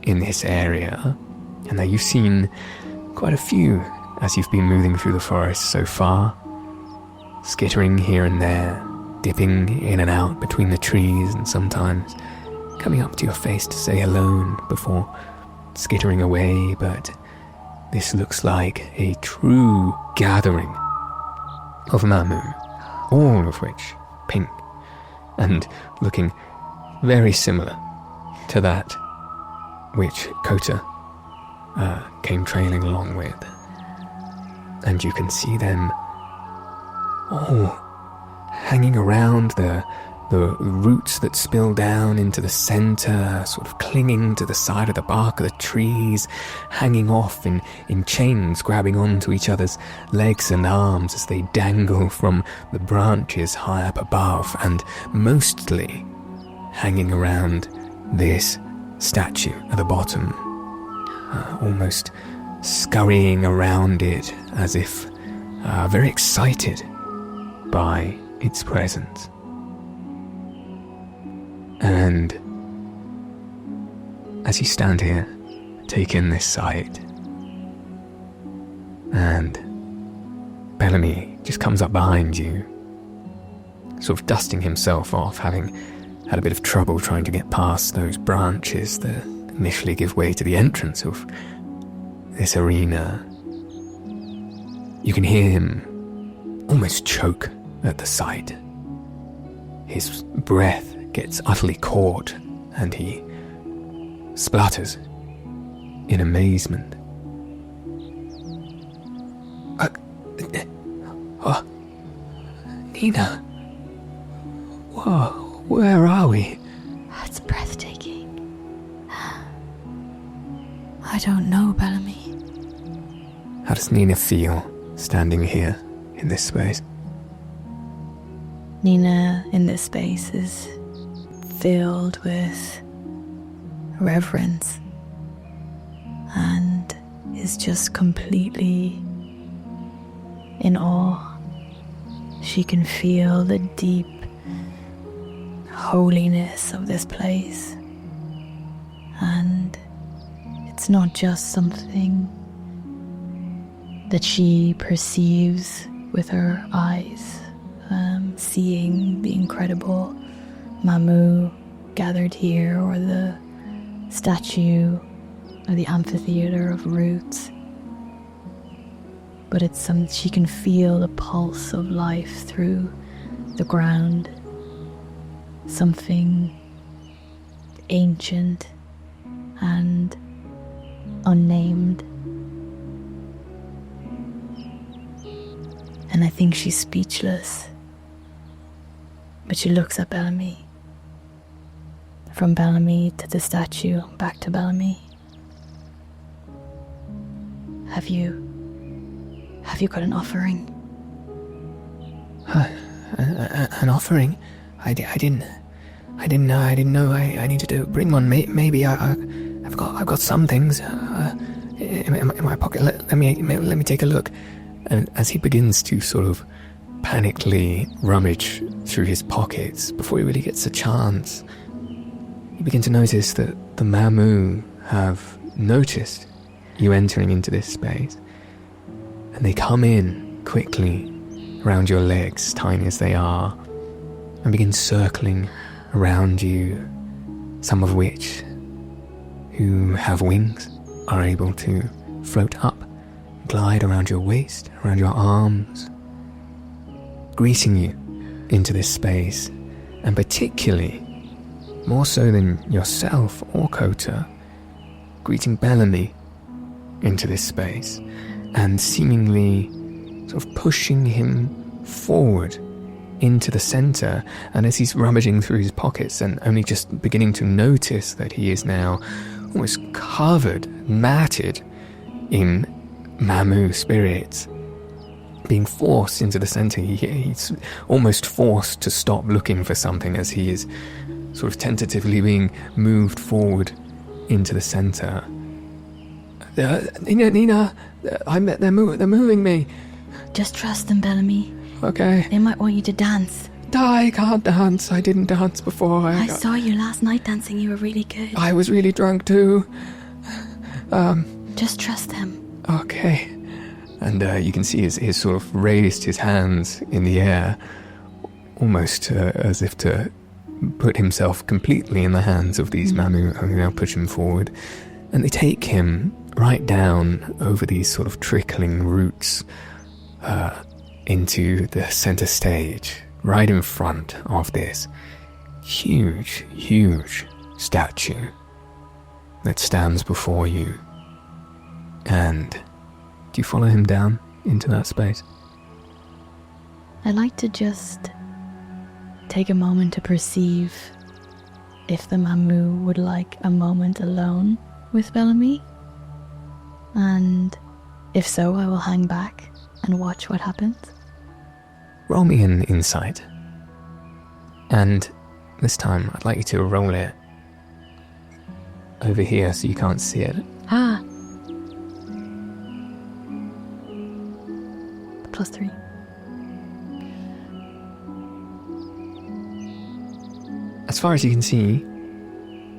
in this area. And now you've seen quite a few as you've been moving through the forest so far, skittering here and there, dipping in and out between the trees, and sometimes coming up to your face to say hello before skittering away. But this looks like a true gathering of mamu, all of which pink, and looking very similar to that which Kota came trailing along with. And you can see them all hanging around the roots that spill down into the center, sort of clinging to the side of the bark of the trees, hanging off in chains, grabbing onto each other's legs and arms as they dangle from the branches high up above, and mostly hanging around this statue at the bottom, almost scurrying around it as if very excited by its presence. And as you stand here, take in this sight, and Belami just comes up behind you, sort of dusting himself off, having had a bit of trouble trying to get past those branches that initially give way to the entrance of this arena. You can hear him almost choke at the sight. His breath gets utterly caught, and he splutters in amazement. Nina, whoa, where are we? It's breathtaking. I don't know, Belami. How does Nina feel standing here in this space? Nina in this space is filled with reverence and is just completely in awe. She can feel the deep holiness of this place, and it's not just something that she perceives with her eyes, seeing the incredible Mamu gathered here, or the statue, or the amphitheater of roots. But it's she can feel the pulse of life through the ground, something ancient and unnamed. And I think she's speechless, but she looks at Belami. From Belami to the statue, back to Belami. Have you got an offering? An offering? I didn't know I needed to bring one. Maybe I've got some things in my pocket. Let me take a look. And as he begins to sort of panically rummage through his pockets before he really gets a chance, you begin to notice that the Mamu have noticed you entering into this space, and they come in quickly around your legs, tiny as they are, and begin circling around you, some of which, who have wings, are able to float up, glide around your waist, around your arms, greeting you into this space, and particularly, more so than yourself or Kota, greeting Belami into this space, and seemingly sort of pushing him forward into the center. And as he's rummaging through his pockets and only just beginning to notice that he is now almost covered, matted in Mamu spirits, being forced into the center, he's almost forced to stop looking for something as he is sort of tentatively being moved forward into the center. Nina, they're moving me. Just trust them, Belami. Okay. They might want you to dance. I can't dance. I didn't dance before. I saw you last night dancing. You were really good. I was really drunk too. Just trust them. Okay. And you can see his sort of raised his hands in the air, almost as if to put himself completely in the hands of these Mamu who now push him forward. And they take him right down over these sort of trickling roots into the center stage, right in front of this huge, huge statue that stands before you. And do you follow him down into that space? I like to just take a moment to perceive if the Mamu would like a moment alone with Belami. And if so, I will hang back and watch what happens. Roll me an insight. And this time, I'd like you to roll it over here so you can't see it. +3. As far as you can see,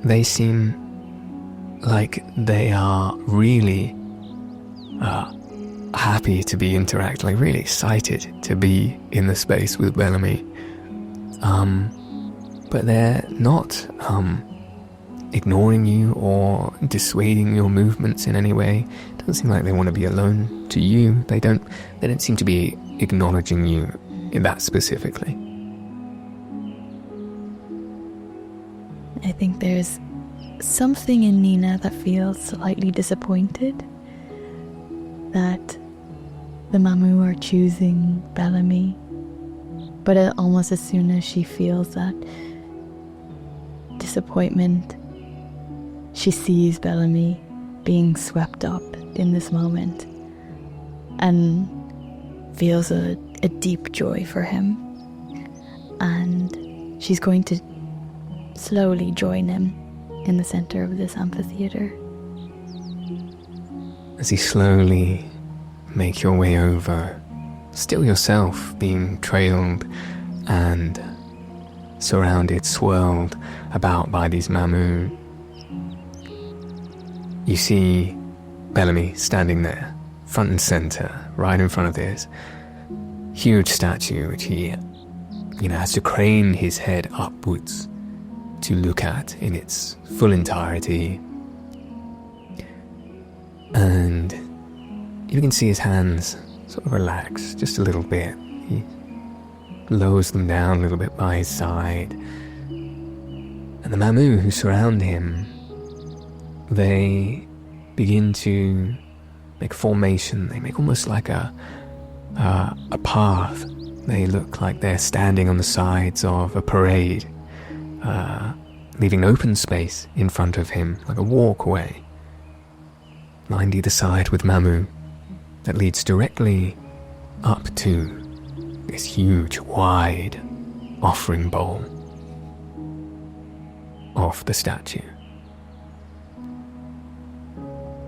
they seem like they are really happy to be interacting, really excited to be in the space with Belami. But they're not ignoring you or dissuading your movements in any way. It doesn't seem like they want to be alone to you. They don't seem to be acknowledging you in that specifically. I think there's something in Nina that feels slightly disappointed that the Mamu are choosing Belami, but almost as soon as she feels that disappointment, she sees Belami being swept up in this moment and feels a deep joy for him, and she's going to slowly join him in the center of this amphitheater. As you slowly make your way over, still yourself being trailed and surrounded, swirled about by these Mamu, you see Belami standing there, front and center, right in front of this huge statue, which he, has to crane his head upwards to look at in its full entirety. And you can see his hands sort of relax just a little bit. He lowers them down a little bit by his side. And the Mamu who surround him, they begin to make formation. They make almost like a path. They look like they're standing on the sides of a parade, leaving open space in front of him, like a walkway, lined either side with Mamu, that leads directly up to this huge, wide offering bowl of the statue.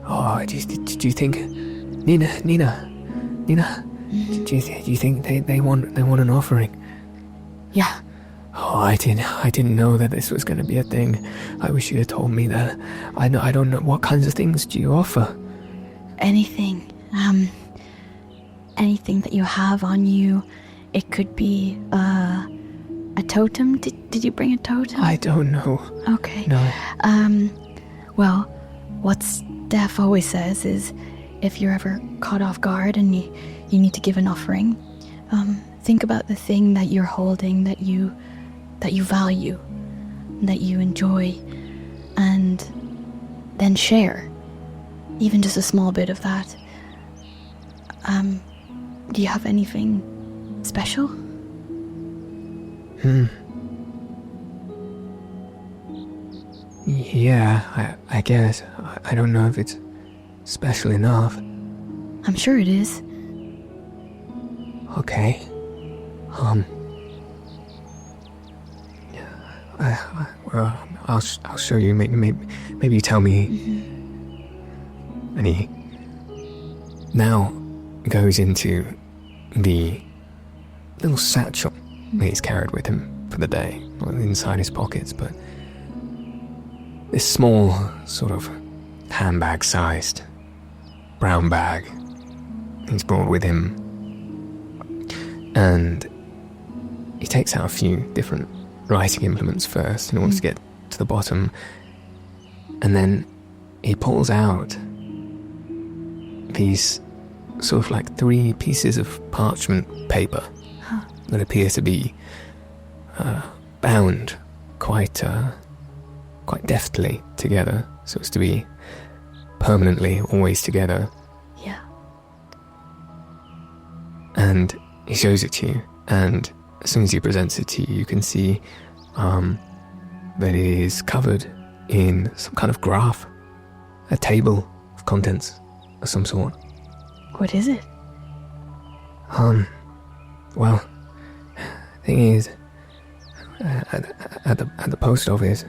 Oh, do you think, Nina? Do you think they want an offering? Yeah. Oh, I didn't know that this was going to be a thing. I wish you'd have told me that. I don't know, what kinds of things do you offer? Anything. Anything that you have on you. It could be a totem. Did you bring a totem? I don't know. Okay. No. Well, what Steph always says is, if you're ever caught off guard and you need to give an offering, think about the thing that you're holding that you value, that you enjoy, and then share, even just a small bit of that. Do you have anything special? Yeah, I guess. I don't know if it's special enough. I'm sure it is. Okay. Well, I'll show you. Maybe you tell me. Mm-hmm. And he now goes into the little satchel that he's carried with him for the day, not inside his pockets, but this small sort of handbag-sized brown bag he's brought with him, and he takes out a few different writing implements first in order to get to the bottom, and then he pulls out these sort of like 3 pieces of parchment paper that appear to be bound quite deftly together, so as to be permanently always together. Yeah. And he shows it to you, and as soon as he presents it to you, you can see that it is covered in some kind of graph, a table of contents of some sort. What is it? Well, thing is, at the post office,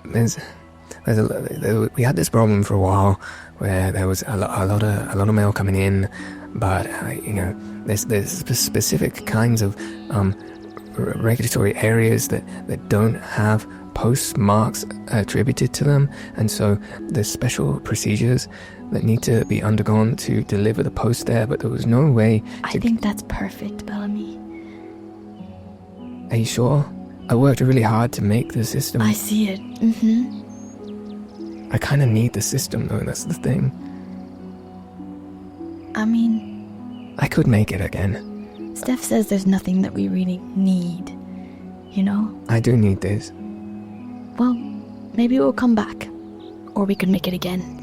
we had this problem for a while where there was a lot of mail coming in, but there's specific kinds of regulatory areas that don't have postmarks attributed to them, and so there's special procedures that need to be undergone to deliver the post there, but there was no way I think that's perfect, Belami. Are you sure? I worked really hard to make the system. I see it. I kind of need the system, though, that's the thing. I mean, I could make it again. Steph says there's nothing that we really need, you know? I do need this. Well, maybe we'll come back. Or we could make it again.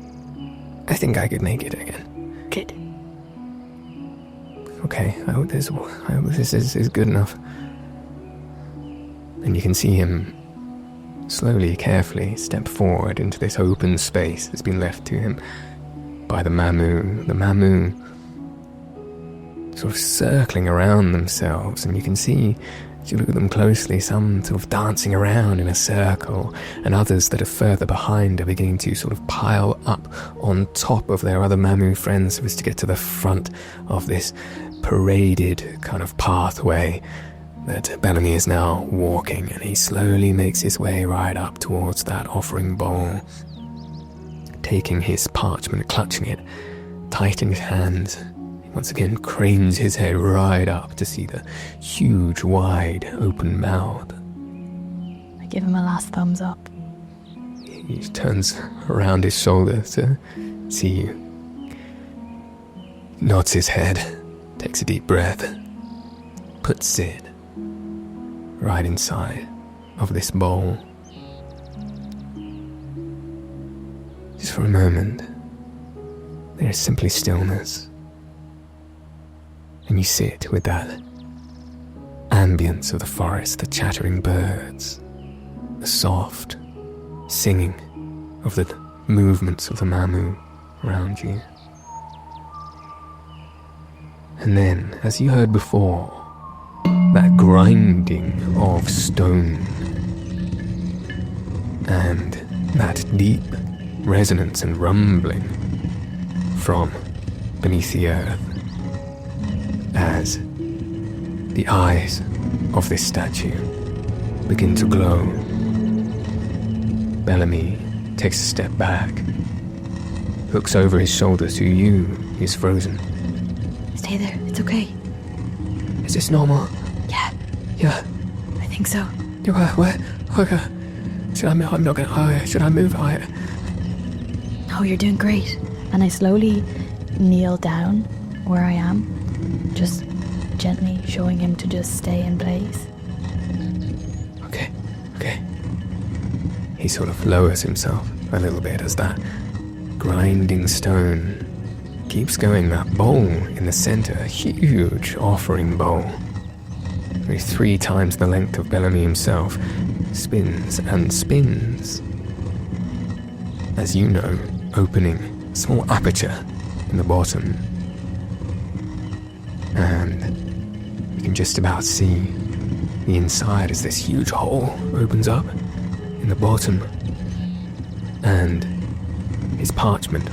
I think I could make it again. Good. Okay, I hope this is good enough. And you can see him slowly, carefully step forward into this open space that's been left to him by the Mamu. The Mamu sort of circling around themselves, and you can see, as you look at them closely, some sort of dancing around in a circle, and others that are further behind are beginning to sort of pile up on top of their other Mamu friends so as to get to the front of this paraded kind of pathway that Belami is now walking, and he slowly makes his way right up towards that offering bowl, taking his parchment, clutching it tight in his hands. He once again cranes his head right up to see the huge, wide, open mouth. I give him a last thumbs up. He turns around his shoulder to see you, nods his head, takes a deep breath, puts it right inside of this bowl. Just for a moment, there is simply stillness, and you sit with that ambience of the forest, the chattering birds, the soft singing of the movements of the Mamu around you. And then, as you heard before, that grinding of stone and that deep resonance and rumbling from beneath the earth as the eyes of this statue begin to glow. Belami takes a step back, looks over his shoulder to you. He's frozen. Stay there, it's okay. Is this normal? Yeah. I think so. Where? Okay. Should I move? I'm not gonna. Should I move? Oh, you're doing great. And I slowly kneel down where I am, just gently showing him to just stay in place. Okay. He sort of lowers himself a little bit as that grinding stone keeps going. That bowl in the center, a huge offering bowl, 3 times the length of Belami himself, spins and spins. As you know, opening a small aperture in the bottom. And you can just about see the inside as this huge hole opens up in the bottom. And his parchment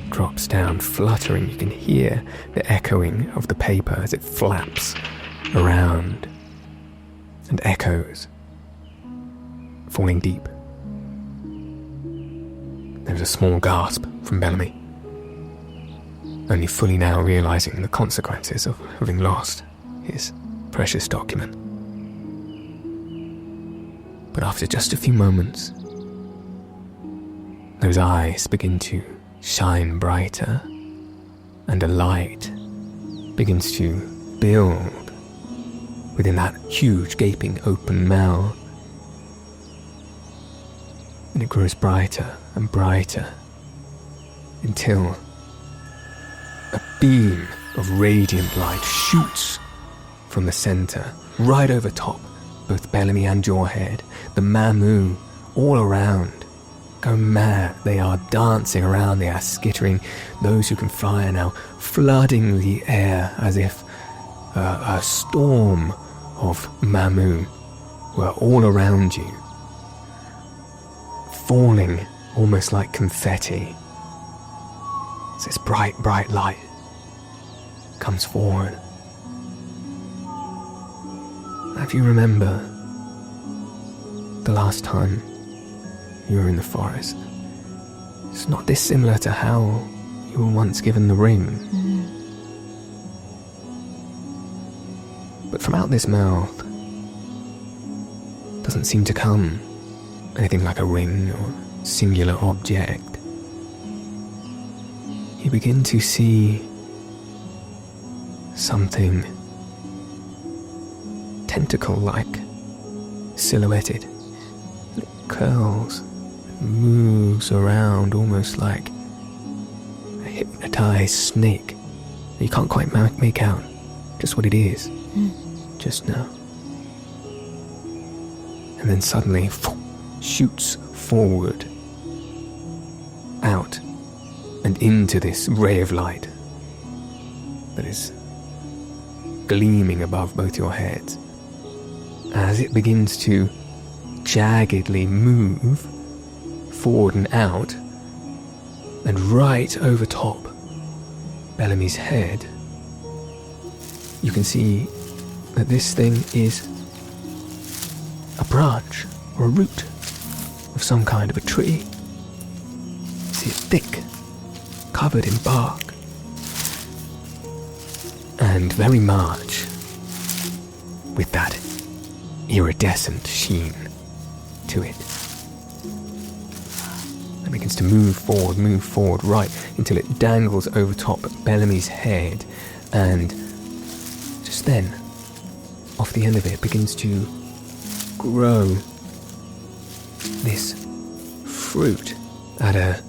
drops down, fluttering. You can hear the echoing of the paper as it flaps around and echoes, falling deep. There was a small gasp from Belami, only fully now realizing the consequences of having lost his precious document. But after just a few moments, those eyes begin to shine brighter, and a light begins to build within that huge gaping open mouth, and it grows brighter and brighter until a beam of radiant light shoots from the centre, right over top, both Belami and your head. The Mamu all around go mad. They are dancing around, they are skittering. Those who can fly are now flooding the air as if a storm of Mamu were all around you, falling almost like confetti. As this bright, bright light comes forward. If you remember the last time you were in the forest, it's not dissimilar to how you were once given the ring. But from out this mouth doesn't seem to come anything like a ring or singular object. You begin to see something tentacle-like, silhouetted. It curls and moves around almost like a hypnotized snake. You can't quite make out just what it is just now. And then suddenly shoots forward, out and into this ray of light that is gleaming above both your heads. As it begins to jaggedly move forward and out, and right over top Belami's head, you can see that this thing is a branch or a root of some kind of a tree. See it thick, covered in bark, and very much with that iridescent sheen to it. It begins to move forward, right until it dangles over top Belami's head, and just then, off the end of it, begins to grow this fruit at a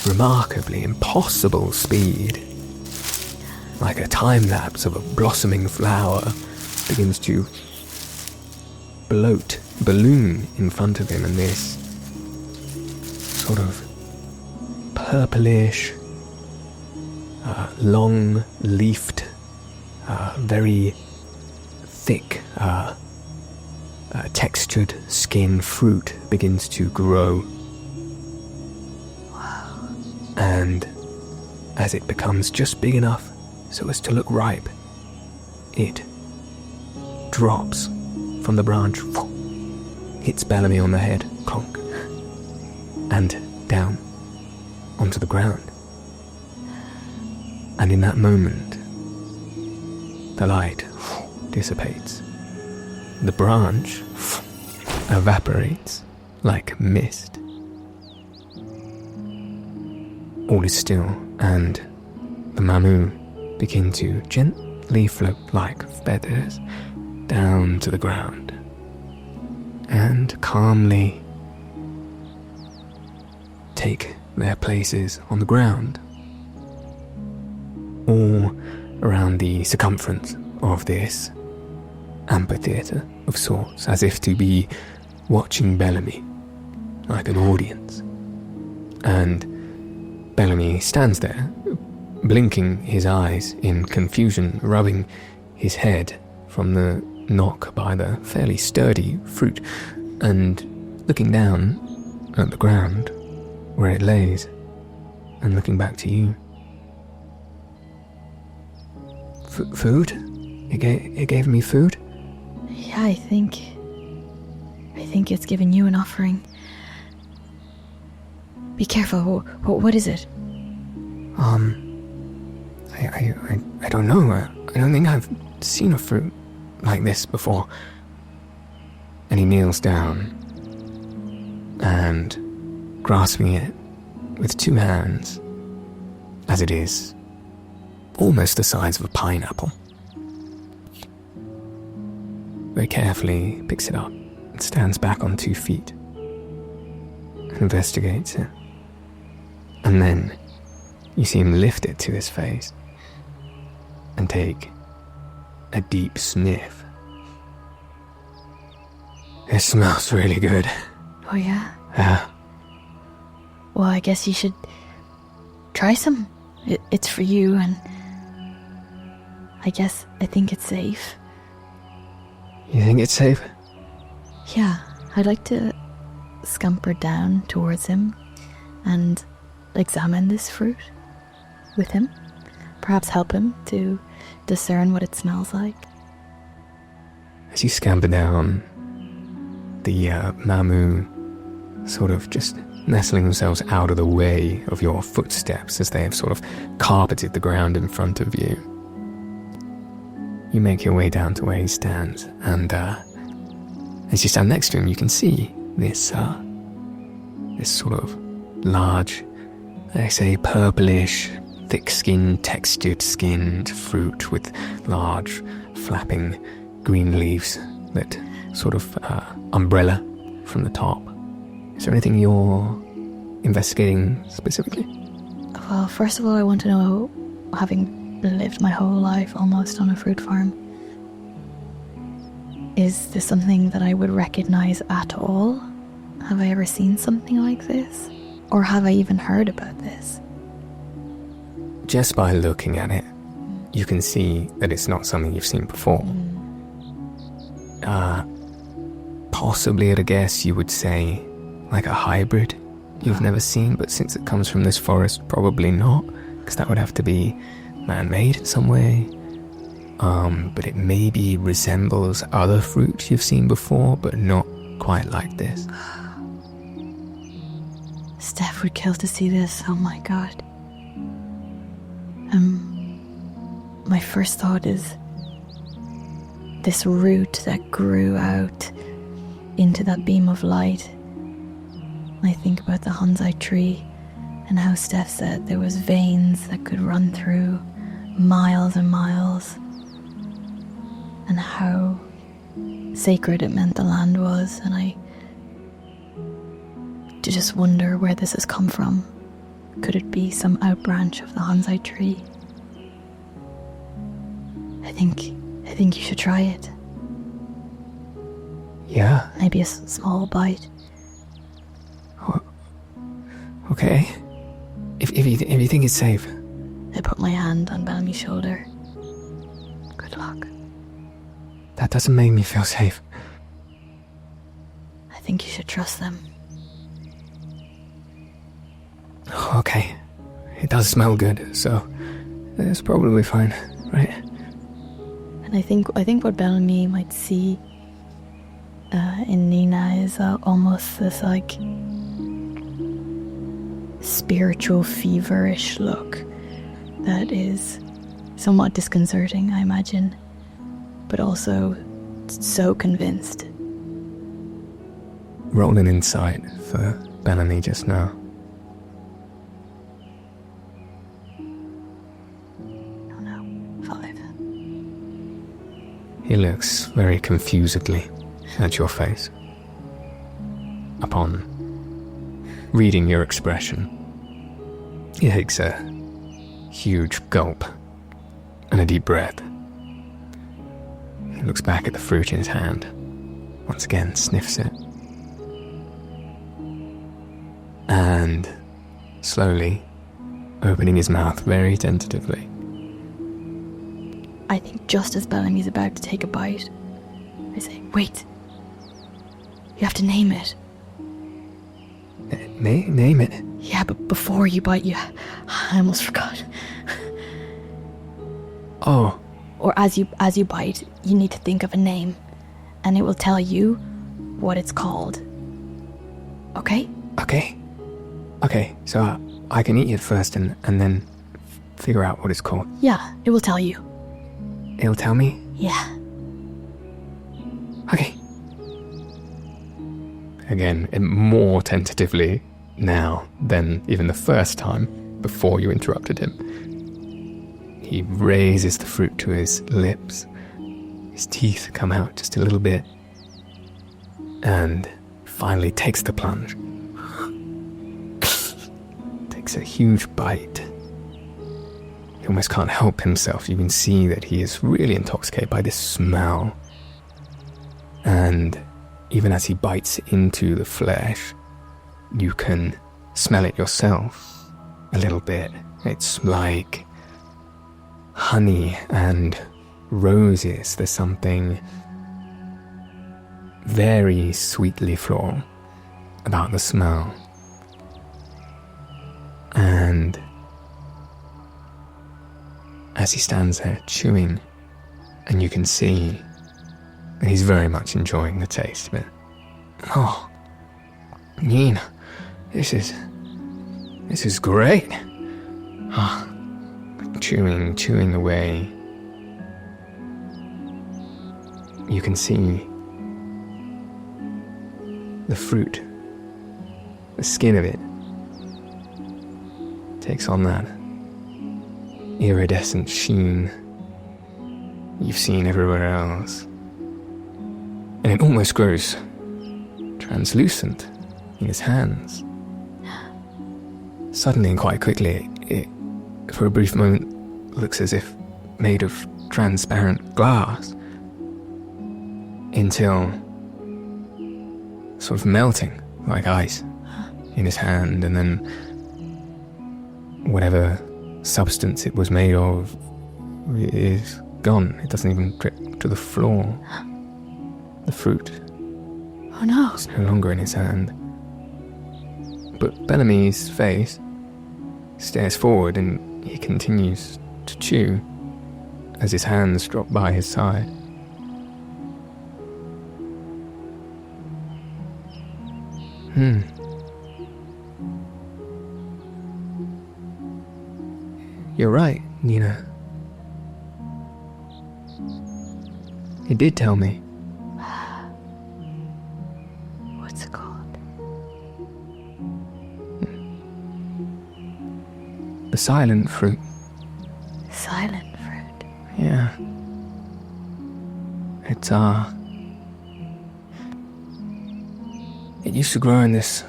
remarkably impossible speed. Like a time lapse of a blossoming flower begins to balloon in front of him, and this sort of purplish, long-leafed, very thick, textured skin fruit begins to grow. Wow. And as it becomes just big enough so as to look ripe, it drops from the branch, hits Belami on the head, clonk, and down onto the ground. And in that moment, the light dissipates. The branch evaporates like mist. All is still, and the Mamu begin to gently float like feathers down to the ground and calmly take their places on the ground, all around the circumference of this amphitheatre of sorts, as if to be watching Belami like an audience. And Belami stands there, blinking his eyes in confusion, rubbing his head from the knock by the fairly sturdy fruit, and looking down at the ground where it lays, and looking back to you. Food? It gave me food? Yeah, I think it's giving you an offering. Be careful. What is it? I don't know. I don't think I've seen a fruit like this before. And he kneels down and, grasping it with two hands, as it is almost the size of a pineapple, very carefully picks it up and stands back on 2 feet. investigates it. And then you see him lift it to his face and take a deep sniff. It smells really good. Oh, yeah? Yeah. Well, I guess you should try some. It's for you, and I think it's safe. You think it's safe? Yeah, I'd like to scamper down towards him and examine this fruit with him. Perhaps help him to discern what it smells like. As you scamper down, the Mamu sort of just nestling themselves out of the way of your footsteps as they have sort of carpeted the ground in front of you. You make your way down to where he stands, and as you stand next to him, you can see this sort of large, I say purplish, thick-skinned, textured-skinned fruit with large, flapping green leaves that sort of umbrella from the top. Is there anything you're investigating specifically? Well, first of all, I want to know, having lived my whole life almost on a fruit farm, is this something that I would recognize at all? Have I ever seen something like this? Or have I even heard about this? Just by looking at it, you can see that it's not something you've seen before. Possibly at a guess you would say like a hybrid you've never seen, but since it comes from this forest, probably not, because that would have to be man-made in some way. But it maybe resembles other fruits you've seen before, but not quite like this. Steph would kill to see this. Oh my god. My first thought is this root that grew out into that beam of light. I think about the Hanzai tree and how Steph said there was veins that could run through miles and miles, and how sacred it meant the land was, and I just wonder where this has come from. Could it be some outbranch of the Hanzai tree? I think you should try it. Yeah. Maybe a small bite. Okay. If you think it's safe. I put my hand on Belami's shoulder. Good luck. That doesn't make me feel safe. I think you should trust them. Okay. It does smell good, so it's probably fine, right? And I think what Belami might see in Nina is almost this like spiritual feverish look that is somewhat disconcerting, I imagine, but also so convinced. Roll an insight for Belami just now. Oh no, 5. He looks very confusedly at your face. Upon reading your expression, he takes a huge gulp and a deep breath. He looks back at the fruit in his hand, once again sniffs it, and slowly opening his mouth very tentatively. I think just as Belami's about to take a bite, I say, wait, you have to name it. Name it? Yeah, but before you bite, I almost forgot. Oh. Or as you bite, you need to think of a name, and it will tell you what it's called. Okay? Okay, so I can eat it first and then figure out what it's called. Yeah, it will tell you. It'll tell me? Yeah. Okay. Again, more tentatively now than even the first time before you interrupted him. He raises the fruit to his lips. His teeth come out just a little bit. And finally takes the plunge. takes a huge bite. He almost can't help himself. You can see that he is really intoxicated by this smell. And even as he bites into the flesh, you can smell it yourself a little bit. It's like honey and roses. There's something very sweetly floral about the smell. And as he stands there chewing, and you can see that he's very much enjoying the taste of it. Oh, Nina, this is great. Oh, chewing away. You can see the fruit, the skin of it takes on that iridescent sheen you've seen everywhere else. And it almost grows translucent in his hands. Suddenly and quite quickly, it, for a brief moment, looks as if made of transparent glass, until sort of melting like ice in his hand, and then whatever substance it was made of is gone. It doesn't even drip to the floor. The fruit. Oh no. Is no longer in his hand. But Belami's face stares forward, and he continues to chew as his hands drop by his side. You're right, Nina. He did tell me. What's it called? The silent fruit. Silent fruit. Yeah. It's, it used to grow in this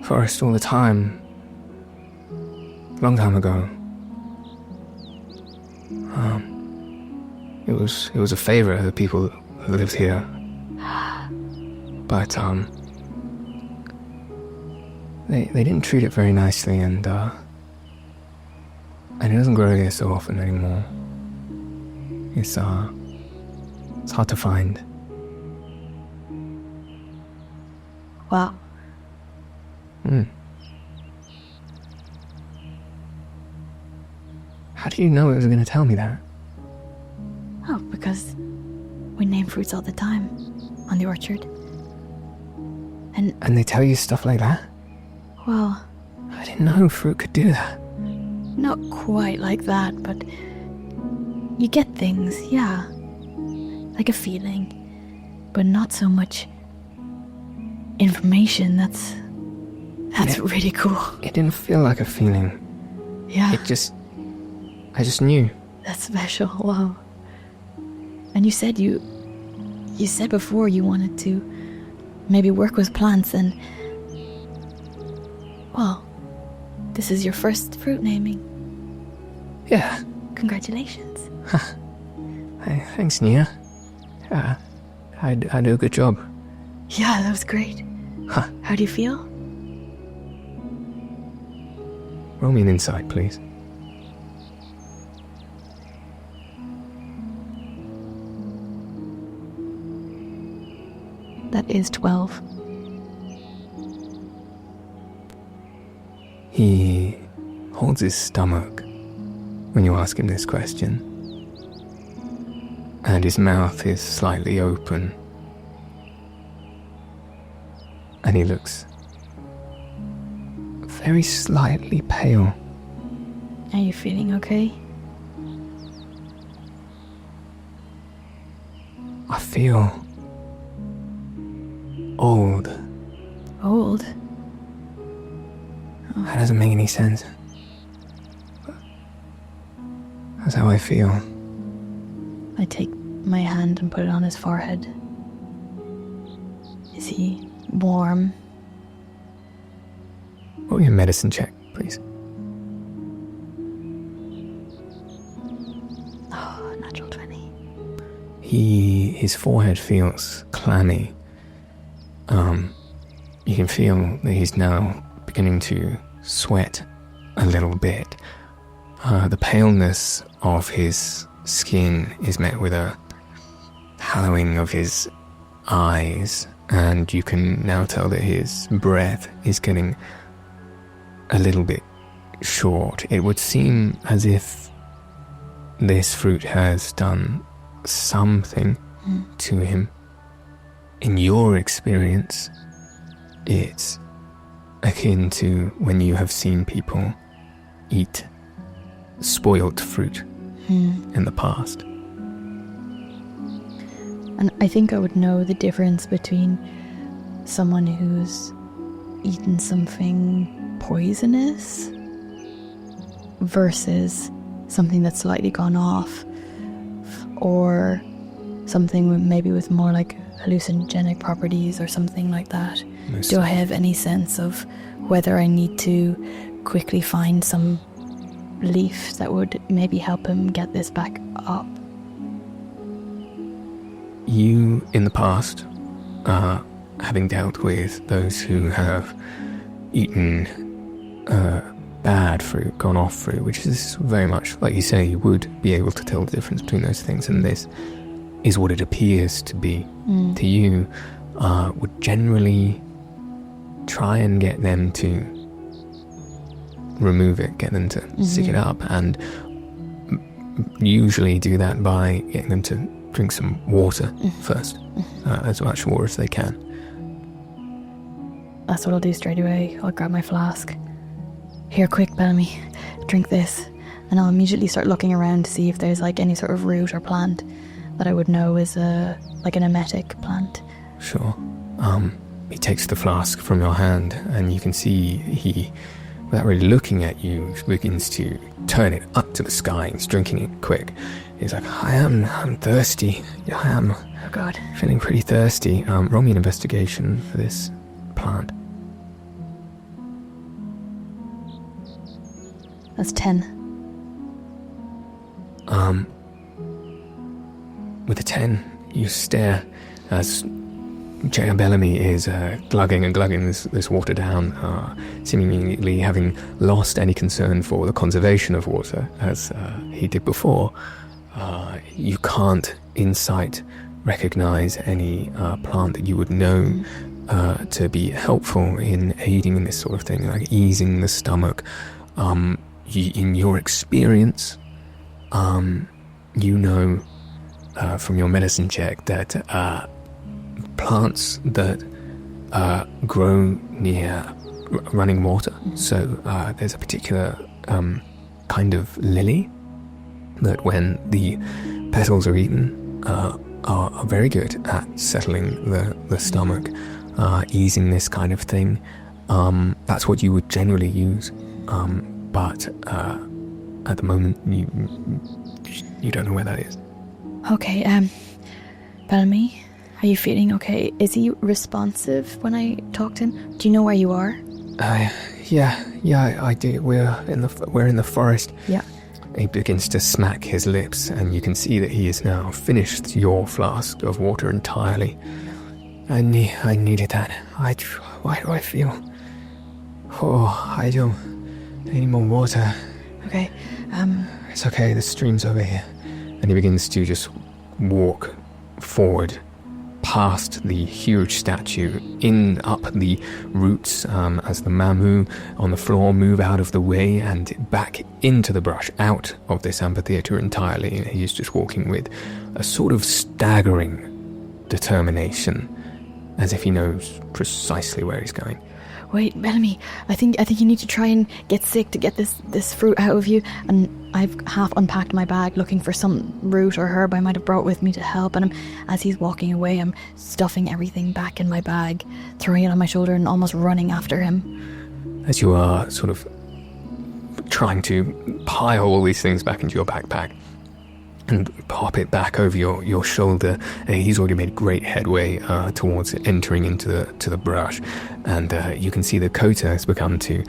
forest all the time. A long time ago. It was a favourite of the people who lived here. But, they didn't treat it very nicely, and it doesn't grow here so often anymore. It's hard to find. Wow. How did you know it was going to tell me that? Oh, because we name fruits all the time on the orchard. And they tell you stuff like that? Well, I didn't know fruit could do that. not quite like that, but you get things, yeah. Like a feeling, but not so much information. That's really cool. It didn't feel like a feeling. Yeah. I just knew. That's special. Wow. And you said before you wanted to maybe work with plants, and well, this is your first fruit naming. Yeah. Congratulations. Hey, thanks, Nia. Yeah, I do a good job. Yeah, that was great. Huh. How do you feel? Roll me an insight, please. That is 12. He holds his stomach when you ask him this question, and his mouth is slightly open, and he looks very slightly pale. Are you feeling okay? I feel old. Old? That doesn't make any sense. That's how I feel. I take my hand and put it on his forehead. Is he warm? roll your medicine check, please. Oh, natural 20. His forehead feels clammy. You can feel that he's now beginning to sweat a little bit. The paleness of his skin is met with a hallowing of his eyes, and you can now tell that his breath is getting a little bit short. It would seem as if this fruit has done something to him. In your experience, it's akin to when you have seen people eat spoilt fruit in the past. And I think I would know the difference between someone who's eaten something poisonous versus something that's slightly gone off, or something maybe with more like hallucinogenic properties or something like that. Do I have any sense of whether I need to quickly find some leaf that would maybe help him get this back up? You, in the past, having dealt with those who have eaten bad fruit, gone off fruit, which is very much, like you say, you would be able to tell the difference between those things, and this is what it appears to be to you, would generally try and get them to remove it, get them to stick it up, and usually do that by getting them to drink some water first, as much water as they can. That's what I'll do straight away. I'll grab my flask. Here, quick, Belami, drink this. And I'll immediately start looking around to see if there's like any sort of root or plant that I would know is like an emetic plant. Sure. He takes the flask from your hand, and you can see he, without really looking at you, begins to turn it up to the sky. He's drinking it quick. He's like, I'm thirsty. Yeah, I am. Oh God. Feeling pretty thirsty. Roll me an investigation for this plant. That's 10. With a 10, you stare as Belami is glugging this water down, seemingly having lost any concern for the conservation of water, as he did before. You can't, in sight, recognize any plant that you would know to be helpful in aiding in this sort of thing, like easing the stomach. In your experience, you know from your medicine check that plants that grow near running water, so there's a particular kind of lily that when the petals are eaten are very good at settling the stomach, easing this kind of thing. That's what you would generally use, but at the moment you don't know where that is. Okay, Belami, are you feeling okay? Is he responsive when I talk to him? Do you know where you are? Yeah, I do. We're in the forest. Yeah. He begins to smack his lips, and you can see that he has now finished your flask of water entirely. I needed that. Why do I feel? Oh, I don't need more water. Okay. It's okay. The stream's over here. And he begins to just walk forward past the huge statue, up the roots, as the mamu on the floor move out of the way, and back into the brush, out of this amphitheatre entirely. And he's just walking with a sort of staggering determination, as if he knows precisely where he's going. Wait, Belami, I think you need to try and get sick to get this fruit out of you. And I've half unpacked my bag looking for some root or herb I might have brought with me to help. And as he's walking away, I'm stuffing everything back in my bag, throwing it on my shoulder and almost running after him. As you are sort of trying to pile all these things back into your backpack, and pop it back over your shoulder. And he's already made great headway towards entering into the brush, and you can see that Kota has begun to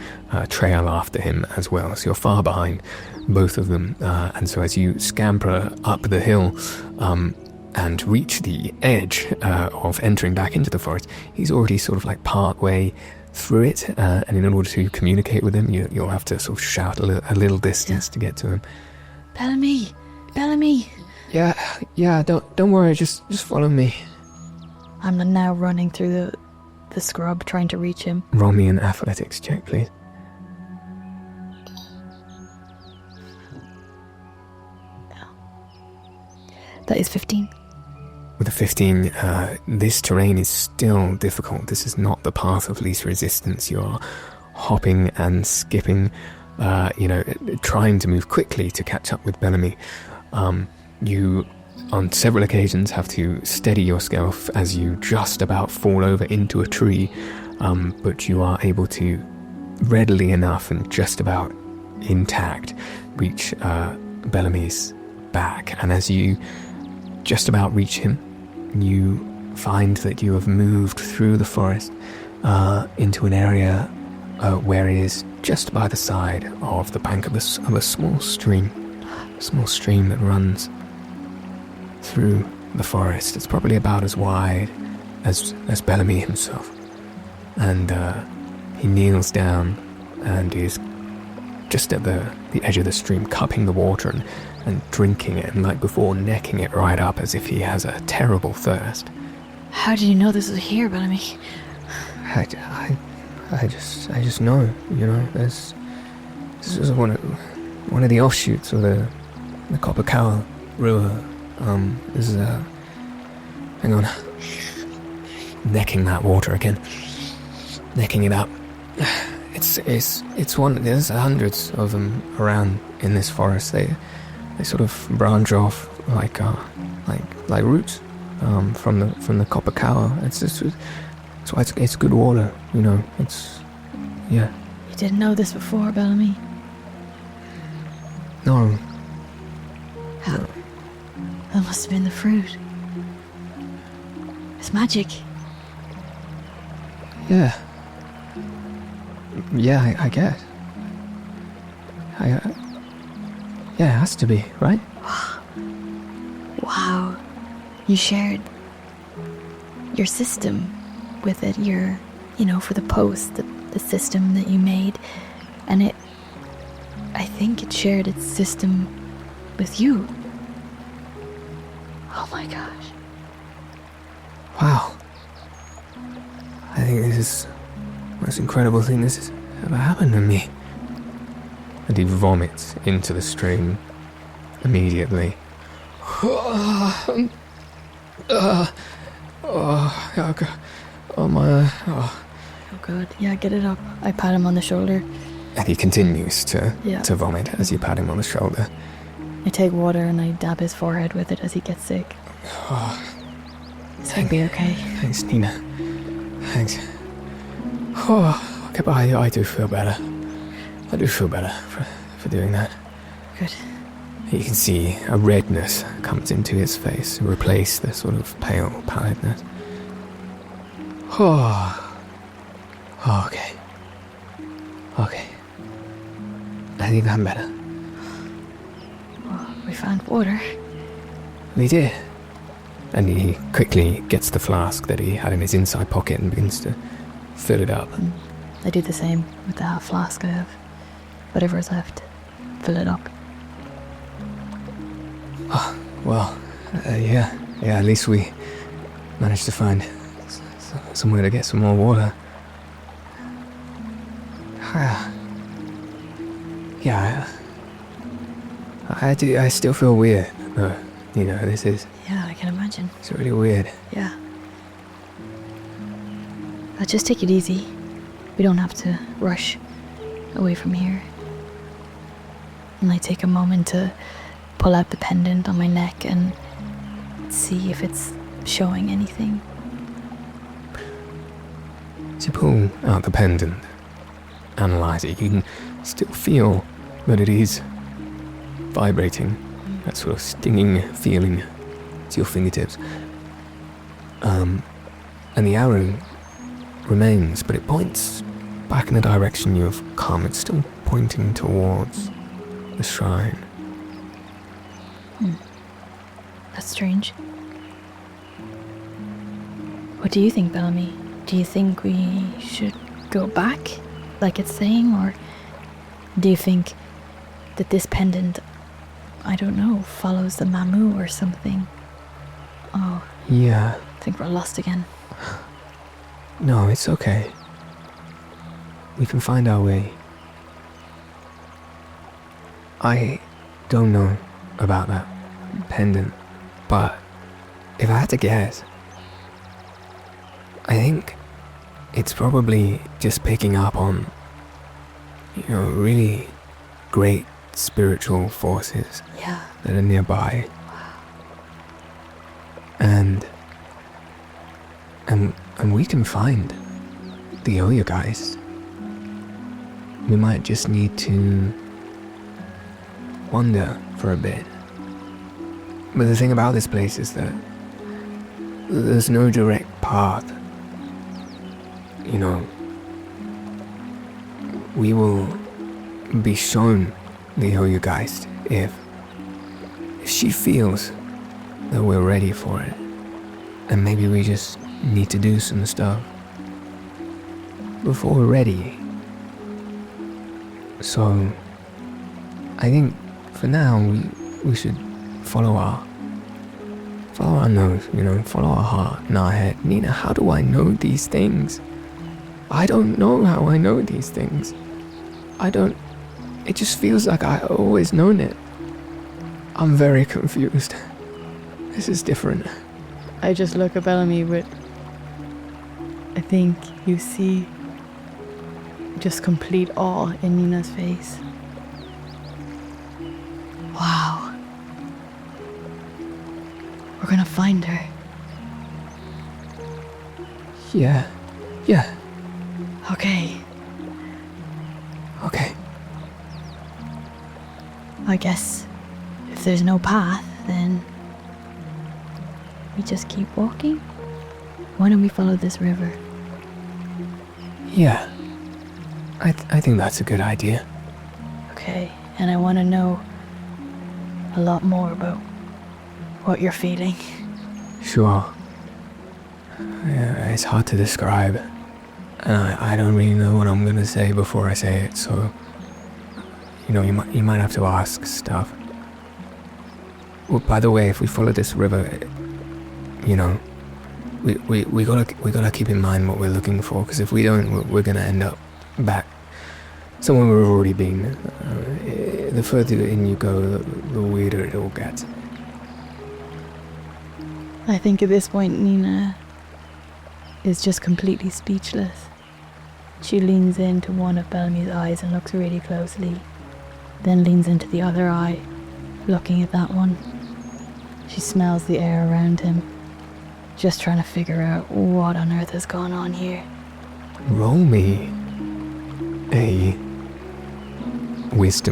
trail after him as well. So you're far behind both of them, and so as you scamper up the hill and reach the edge of entering back into the forest, he's already sort of like part way through it, and in order to communicate with him, you'll have to sort of shout a little distance to get to him. Belami! Yeah, don't worry, just follow me. I'm now running through the scrub trying to reach him. Roll me an athletics check, please. That is 15. With a 15, this terrain is still difficult. This is not the path of least resistance. You're hopping and skipping, trying to move quickly to catch up with Belami. You, on several occasions, have to steady yourself as you just about fall over into a tree, but you are able to readily enough and just about intact reach Belami's back. And as you just about reach him, you find that you have moved through the forest into an area where it is just by the side of the bank of a small stream that runs through the forest. It's probably about as wide as Belami himself, and he kneels down and is just at the edge of the stream, cupping the water and drinking it, and like before, necking it right up as if he has a terrible thirst. How did you know this was here, Belami? I just know, this is one of the offshoots of the Coghlan River. This is hang on, necking that water again, necking it up. It's one. There's hundreds of them around in this forest. They sort of branch off like roots from the Coghlan. It's why it's good water. It's yeah. You didn't know this before, Belami? No. How? No. That must have been the fruit. It's magic. Yeah. Yeah, I guess. Yeah, it has to be, right? Wow. You shared your system with it, for the post, the system that you made. And I think it shared its system with you. Oh my gosh. Wow. I think this is the most incredible thing this has ever happened to me. And he vomits into the stream immediately. Oh good. Yeah, get it up. I pat him on the shoulder. And he continues to vomit as you pat him on the shoulder. I take water and I dab his forehead with it as he gets sick. It's gonna be okay. Thanks, Nina. Thanks. Oh, okay, but I do feel better. I do feel better for doing that. Good. You can see a redness comes into his face, replace the sort of pale pallidness. Okay. I think I'm better. Well, we found water. We did. And he quickly gets the flask that he had in his inside pocket and begins to fill it up. I do the same with the half flask I have. Whatever is left, fill it up. Oh, well, yeah, at least we managed to find somewhere to get some more water. Yeah, I still feel weird, though. This is... Yeah, I can imagine. It's really weird. Yeah. But just take it easy. We don't have to rush away from here. And I take a moment to pull out the pendant on my neck and see if it's showing anything. As you pull out the pendant, analyze it, you can still feel that it is vibrating that sort of stinging feeling to your fingertips. And the arrow remains, but it points back in the direction you have come. It's still pointing towards the shrine. That's strange. What do you think, Belami? Do you think we should go back, like it's saying, or do you think that this pendant, I don't know, follows the Mamu or something? Oh. Yeah. I think we're lost again. No, it's okay. We can find our way. I don't know about that pendant, but if I had to guess, I think it's probably just picking up on, really great spiritual forces that are nearby. And we can find the Oya-Geist. We might just need to wander for a bit. But the thing about this place is that there's no direct path. We will be shown the Oya-Geist if she feels that we're ready for it. And maybe we just need to do some stuff before we're ready. So I think for now we should follow our nose, follow our heart and our head. Nina, how do I know these things? I don't know how I know these things. It just feels like I always known it. I'm very confused. This is different. I just look at Belami with, I think you see just complete awe in Nina's face. Wow. We're gonna find her. Yeah. Okay. I guess if there's no path, then we just keep walking? Why don't we follow this river? Yeah. I think that's a good idea. Okay, and I want to know a lot more about what you're feeling. Sure. Yeah, it's hard to describe. And I don't really know what I'm gonna say before I say it, so you might have to ask stuff. Well, by the way, if we follow this river, we gotta keep in mind what we're looking for, because if we don't, we're gonna end up back somewhere we've already been. The further in you go, the weirder it all gets. I think at this point Nina is just completely speechless. She leans into one of Belami's eyes and looks really closely, then leans into the other eye, looking at that one. She smells the air around him, just trying to figure out what on earth has gone on here. Roll me a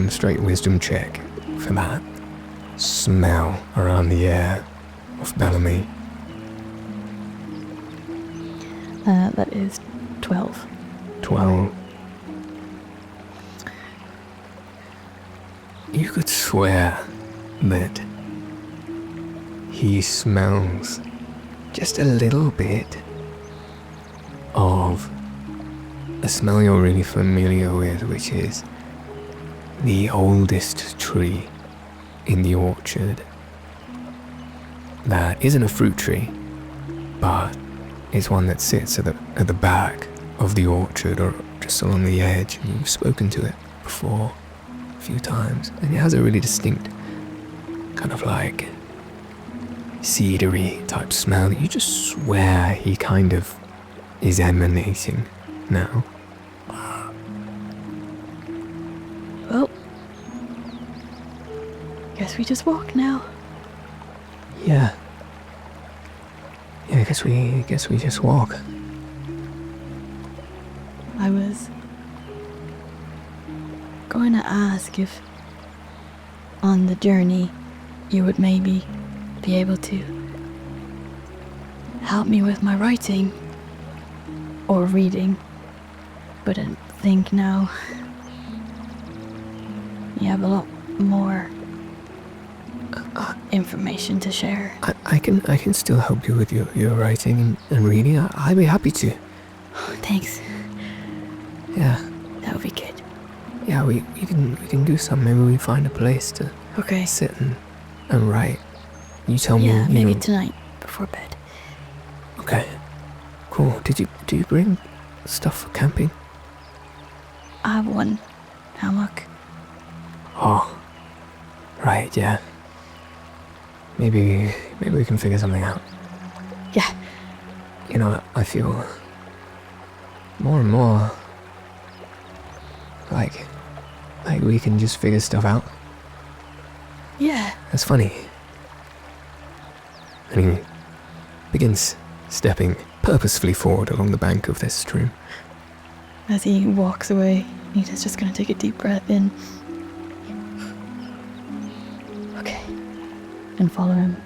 straight wisdom check for that smell around the air of Belami. That is 12. 12. You could swear that he smells just a little bit of a smell you're really familiar with, which is the oldest tree in the orchard. That isn't a fruit tree, but it's one that sits at the back of the orchard, or just along the edge. And you've spoken to it before a few times, and it has a really distinct kind of like cedary type smell that you just swear he kind of is emanating now. Well, guess we just walk now. Yeah, I guess we just walk. I was going to ask if on the journey you would maybe be able to help me with my writing or reading. But I think now you have a lot more information to share. I can still help you with your writing and reading. I'd be happy to. Oh, thanks. Yeah. That would be good. Yeah, we can do something. Maybe we find a place to sit and write. You tell me. Yeah, maybe tonight before bed. Okay. Cool. Do you bring stuff for camping? I have one hammock. Oh. Right, yeah. Maybe we can figure something out. Yeah. You know, I feel more and more like we can just figure stuff out. Yeah. That's funny. And he begins stepping purposefully forward along the bank of this stream. As he walks away, Nita's just gonna take a deep breath in. Okay. And follow him.